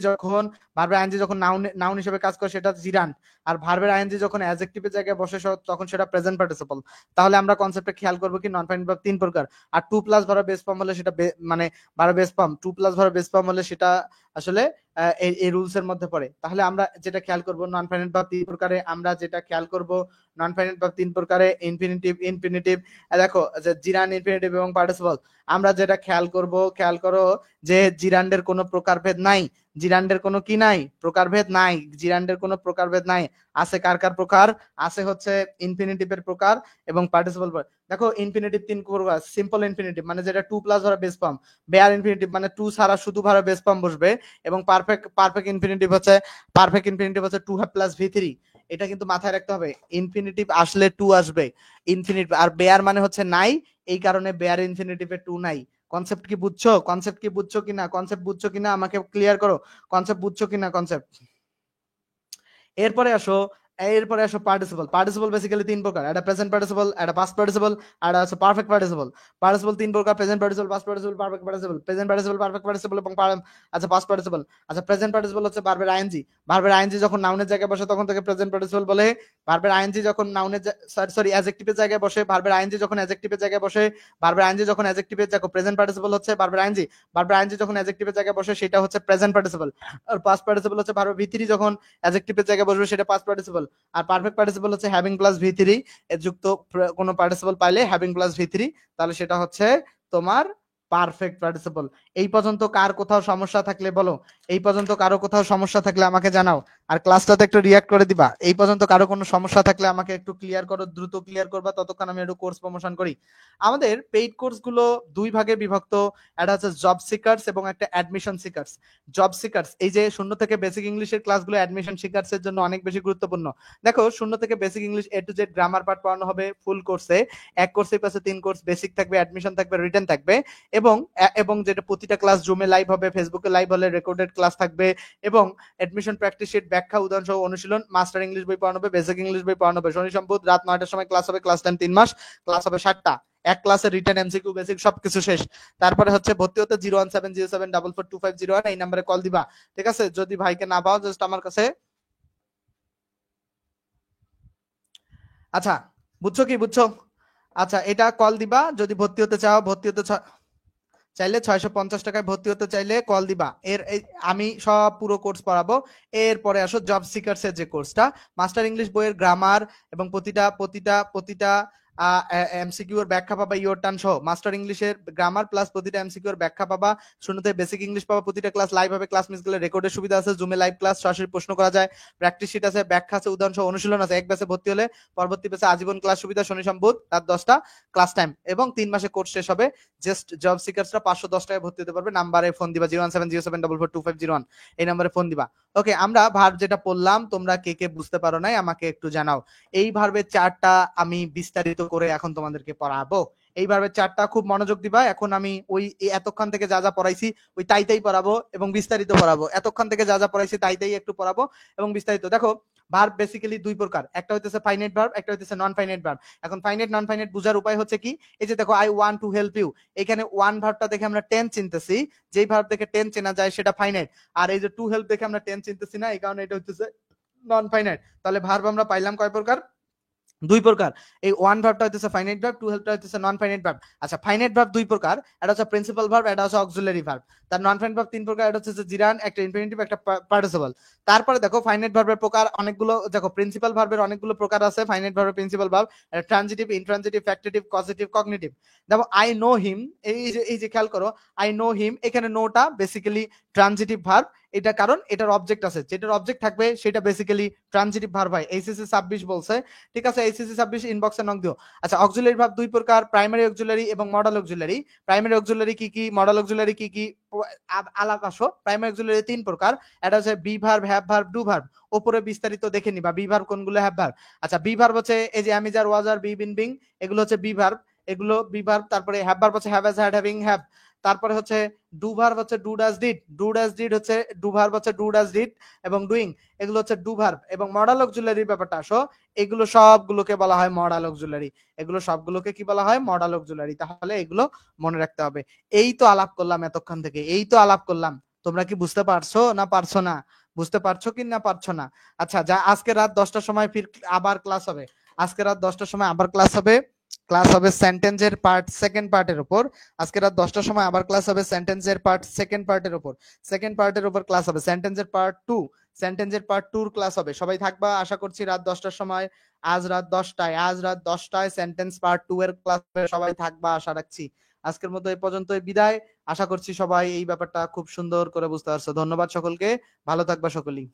যখন নাউন নাউন হিসেবে কাজ করে সেটা জিরান। আর ভার্বের আইএনজি যখন অ্যাডজেক্টিভের জায়গায় বসে তখন সেটা প্রেজেন্ট পার্টিসিপল। তাহলে আমরা কনসেপ্টে খেয়াল করবো কি নন ফাইনাইট ভার্ব 3 প্রকার। আর 2+ ভার্ব বেস ফর্ম হলে সেটা মানে verb base form, 2+ verb base form হলে সেটা আসলে এই রুলস এর মধ্যে পড়ে। তাহলে আমরা যেটা খেয়াল করব নন ফাইনাইট ভার্ব 3 প্রকারে, আমরা যেটা খেয়াল করব নন ফাইনাইট ভার্ব 3 প্রকারে ইনফিনিটিভ দেখো যে জিরান, ইনফিনিটিভ এবং পার্টিসিপল। আমরা যেটা খেয়াল করো যে জিরান্ডের কোনো প্রকারভেদ নাই। জিরান্ডের কোনো কি নাই? প্রকারভেদ নাই। জিরান্ডের কোনো প্রকারভেদ নাই। আছে কার কার প্রকার? আছে হচ্ছে ইনফিনিটিভের প্রকার এবং পার্টিসিপল। দেখো ইনফিনিটিভ 3 প্রকার। সিম্পল ইনফিনিটিভ মানে যেটা 2+ verb base form. Bare infinitive মানে 2 ছাড়া শুধু ভার্ব বেস ফর্ম বসবে। এবং পারফেক্ট ইনফিনিটিভ হচ্ছে 2 + V3। এটা কিন্তু মাথায় রাখতে হবে, ইনফিনিটিভ আসলে 2 আসবে। ইনফিনিটিভ আর বেয়ার মানে হচ্ছে নাই, এই কারণে বেয়ার ইনফিনিটিভে 2 নাই। কনসেপ্ট কি বুঝছো কিনা আমাকে ক্লিয়ার করো। কনসেপ্ট বুঝছো কিনা? কনসেপ্ট। এরপরে আসো এরপরে আসো পার্টিসিপল। পার্টিসিপল বেসিক্যালি তিন প্রকার, একটা প্রেজেন্ট পার্টিসিপল, একটা পাস্ট পার্টিসিপল, আর একটা হচ্ছে পারফেক্ট পার্টিসিপল। পার্টিসিপল তিন প্রকার, present participle, past participle, perfect participle. Present participle, perfect participle এবং আচ্ছা পাস্ট পার্টিসিপল। আচ্ছা প্রেজেন্ট পার্টিসিপল হচ্ছে ভার্বের আইএনজি। ভার্বের আইএনজি যখন নাউনের জায়গায় বসে তখন তাকে প্রেজেন্ট পার্টিসিপল বলে। ভার্বের আইএনজি যখন নাউনের সরি অ্যাডজেক্টিভের জায়গায় বসে, ভার্বের আইএনজি যখন অ্যাডজেক্টিভের জায়গায় বসে, ভার্বের আইএনজি যখন অ্যাডজেক্টিভের জায়গায়, প্রেজেন্ট পার্টিসিপল হচ্ছে ভার্বের আইএনজি। ভার্বের আইএনজি যখন অ্যাডজেক্টিভের জায়গায় বসে সেটা হচ্ছে প্রেজেন্ট পার্টিসিপল। আর পাস্ট পার্টিসিপল হচ্ছে ভার্বের ভি থ্রি যখন অ্যাডজেক্টিভের জায়গায় বসবে সেটা পাস্ট পার্টিসিপল। আর পারফেক্ট পার্টিসিপল হচ্ছে হ্যাভিং প্লাস ভি থ্রি এর যুক্ত কোনো পার্টিসিপল পাইলে হ্যাভিং প্লাস ভি থ্রি, তাহলে সেটা হচ্ছে তোমার পারফেক্ট পার্টিসিপল। এই পর্যন্ত কার কোথাও সমস্যা থাকলে বলো, এই পর্যন্ত কারো কোথাও সমস্যা থাকলে আমাকে জানাও, আর ক্লাসটাতে একটু রিয়াক্ট করে দিবা। এই পর্যন্ত কারো কোনো সমস্যা থাকলে আমাকে একটু ক্লিয়ার করো, দ্রুত ক্লিয়ার করবা, ততক্ষণ আমি একটু কোর্স প্রমোশন করি। আমাদের পেইড কোর্স গুলো দুই ভাগে বিভক্ত, একটা হচ্ছে জব সিকার্স এবং একটা অ্যাডমিশন সিকার্স। জব সিকার্স এই যে শূন্য থেকে বেসিক ইংলিশের ক্লাসগুলো অ্যাডমিশন সিকার্স এর জন্য অনেক বেশি গুরুত্বপূর্ণ। দেখো শূন্য থেকে basic English A to Z grammar part পড়ানো হবে ফুল কোর্সে। এক কোর্সের পাশে তিন কোর্স, বেসিক থাকবে, অ্যাডমিশন থাকবে, রিটেন থাকবে, এবং যেটা প্রতিটা ক্লাস জুমে লাইভ হবে, ফেসবুকে লাইভ হলে রেকর্ডেড ক্লাস থাকবে, এবং অ্যাডমিশন প্র্যাকটিস শিট, ব্যাখ্যা, উদাহরণ সহ অনুশীলন, মাস্টার ইংলিশ বই পড়ানো হবে, বেসিক ইংলিশ বই পড়ানো হবে। শনি সম্পদ রাত 9টার সময় ক্লাস হবে, ক্লাস টাইম 3 মাস, ক্লাস হবে 7টা। এক ক্লাসে রিটেন, এমসিকিউ, বেসিক সবকিছু শেষ। তারপরে হচ্ছে ভর্তি হতে 01707042501 এই নম্বরে কল দিবা। ঠিক আছে, যদি ভাইকে না পাও জাস্ট আমার কাছে। আচ্ছা বুঝছো কি বুঝছো? আচ্ছা এটা কল দিবা যদি ভর্তি হতে চাও, ভর্তি হতে চাইলে 650 টাকায় ভর্তি হতে চাইলে কল দিবা। আমি সব পুরো কোর্স পড়াবো। এরপরে আসো জব সিকার্স এর যে কোর্সটা, মাস্টার ইংলিশ বইয়ের গ্রামার এবং প্রতিটা প্রতিটা প্রতিটা এমসিকিউ এর ব্যাখ্যা পাবা, ইয়োর টার্ন সহ। মাস্টার ইংলিশের গ্রামার প্লাস প্রতিটা এমসিকিউ এর ব্যাখ্যা পাবা, শুরুতে বেসিক ইংলিশ পাবা, প্রতিটা ক্লাস লাইভ হবে, ক্লাস মিস গেলে রেকর্ডের সুবিধা আছে, জুমে লাইভ ক্লাস, সরাসরি প্রশ্ন করা যায়, প্র্যাকটিস শিট আছে, ব্যাখ্যা আছে, উদাহরণ সহ অনুশীলন আছে। এক ব্যাচে ভর্তি হলে পরবর্তী ব্যাচে আজীবন ক্লাস সুবিধা, শনি সম্বুধ রাত 10টা ক্লাস টাইম, এবং 3 মাসে কোর্স শেষ হবে। জাস্ট জব সিকার্সরা 510 টাকায় ভর্তি হতে পারবে। নাম্বারে ফোন দিবা 01707442501, এই নাম্বারে ফোন দিবা। ওকে, আমরা ভার্ব যেটা পড়লাম তোমরা কে কে বুঝতে পারো নাই আমাকে একটু জানাও। এই ভার্বের চারটা আমি বিস্তারিত করে এখন তোমাদেরকে পড়াবো। এই ভার্বের চারটা খুব মনোযোগ দিবা। এখন আমি ওই এতক্ষণ থেকে যা যা পড়াইছি ওই তাই পড়াবো এবং বিস্তারিত পড়াবো। এতক্ষণ থেকে যা যা পড়াইছি তাই একটু পড়াবো এবং বিস্তারিত। দেখো ভার্ব বেসিক্যালি দুই প্রকার, একটা হইতেছে ফাইনাইট ভার্ব, একটা হইতেছে নন ফাইনাইট ভার্ব। এখন ফাইনাইট নন ফাইনাইট বুঝার উপায় হচ্ছে কি, এই যে দেখো I want to help you, এখানে ওয়ান ভার্বটা দেখে আমরা টেন চিনতেছি, যেই ভার্ব দেখে টেন চেনা যায় সেটা ফাইনাইট। আর এই যে টু হেল্প দেখে আমরা টেন চিনতেছি না, এই কারণে এটা হচ্ছে নন ফাইনাইট। তাহলে ভার্ব আমরা পাইলাম কয় প্রকার? দুই প্রকার। এই ওয়ান ভার্বটা হচ্ছে ফাইনাইট ভার্ব, টু হেল্পটা হচ্ছে নন ফাইনাইট ভার্ব। আচ্ছা ফাইনাইট ভার্ব দুই প্রকার, এটা হচ্ছে প্রিন্সিপাল ভার্ব, এটা হচ্ছে অক্সিলারি ভার্ব। তার নন ফাইনাইট ভার্ব তিন প্রকার, এটা হচ্ছে জিরান, একটা ইনফিনিটিভ, একটা পার্টিসিপল। তারপরে দেখো ফাইনাইট ভার্বের প্রকার অনেকগুলো, দেখো প্রিন্সিপাল ভার্বের অনেকগুলো প্রকার আছে। ফাইনাইট ভার্বের principal verb transitive, intransitive, factitive, causative, cognitive. দেখো আই নো হিম, এই যে খেয়াল করো, আই নো হিম, এখানে নোটা বেসিক্যালি ট্রানজিটিভ ভার্ব। এটা কারণ এটার অবজেক্ট আছে, যেটার অবজেক্ট থাকবে সেটা বেসিক্যালি ট্রানজিটিভ ভার্ব হয়। এইচএসসি 26 বলছে, ঠিক আছে, এইচএসসি 26 ইনবক্সে নক দিও। আচ্ছা অক্সিলারি ভার্ব দুই প্রকার, প্রাইমারি অক্সিলারি এবং মডাল অক্সিলারি। প্রাইমারি অক্সিলারি কি কি, মডাল অক্সিলারি কি কি, আলাপ আসো। প্রাইমারি অক্সিলারি তিন প্রকার, এটা হচ্ছে be verb, have verb, do verb. উপরে বিস্তারিত দেখে নিবা বি ভার্ব কোনগুলো, হ্যাভ ভার্ব। আচ্ছা বি ভার্ব হচ্ছে এই যে আমি, যার, ওয়াজ, আর, বি, বিন, বিং, এগুলো হচ্ছে বি ভার্ব, এগুলো বি ভার্ব। তারপরে হ্যাভ ভার্ব হচ্ছে have, has, had, having, have. তারপরে হচ্ছে ডু ভার্ব হচ্ছে do, does, did. Do, does, did হচ্ছে ডু ভার্ব হচ্ছে ডু, ডাজ, ডিড এবং ডুইং, এগুলো হচ্ছে ডু ভার্ব। এবং মডাল অক্সিলারির ব্যাপারটা আসো, এগুলো সবগুলোকে বলা হয় মডাল অক্সিলারি। এগুলো সবগুলোকে কি বলা হয়? Modal auxiliary. তাহলে এগুলো মনে রাখতে হবে। এই তো আলাপ করলাম এতক্ষণ থেকে, এই তো আলাপ করলাম। তোমরা কি বুঝতে পারছো না পারছো না? বুঝতে পারছো কি না পারছো না? আচ্ছা যা, আজকে রাত 10টার সময় ফির আবার ক্লাস হবে। আজকে রাত 10টার সময় আবার ক্লাস হবে। ক্লাস হবে সেন্টেন্সের পার্ট সেকেন্ড পার্টের উপর। আজকে রাত 10টার সময় আবার ক্লাস হবে সেন্টেন্সের পার্ট সেকেন্ড পার্টের উপর। সেকেন্ড পার্টের উপর ক্লাস হবে সেন্টেন্সের পার্ট 2। সেন্টেন্সের পার্ট 2 ক্লাস হবে। সবাই থাকবা আশা করছি রাত 10টার সময়। আজ রাত 10টায় সেন্টেন্স পার্ট 2 এর ক্লাস হবে। সবাই থাকবা আশা রাখছি। আজকের মতো এই পর্যন্তই বিদায়। আশা করছি সবাই এই ব্যাপারটা খুব সুন্দর করে বুঝতে পারছো। ধন্যবাদ সকলকে, ভালো থাকবা সকলেই।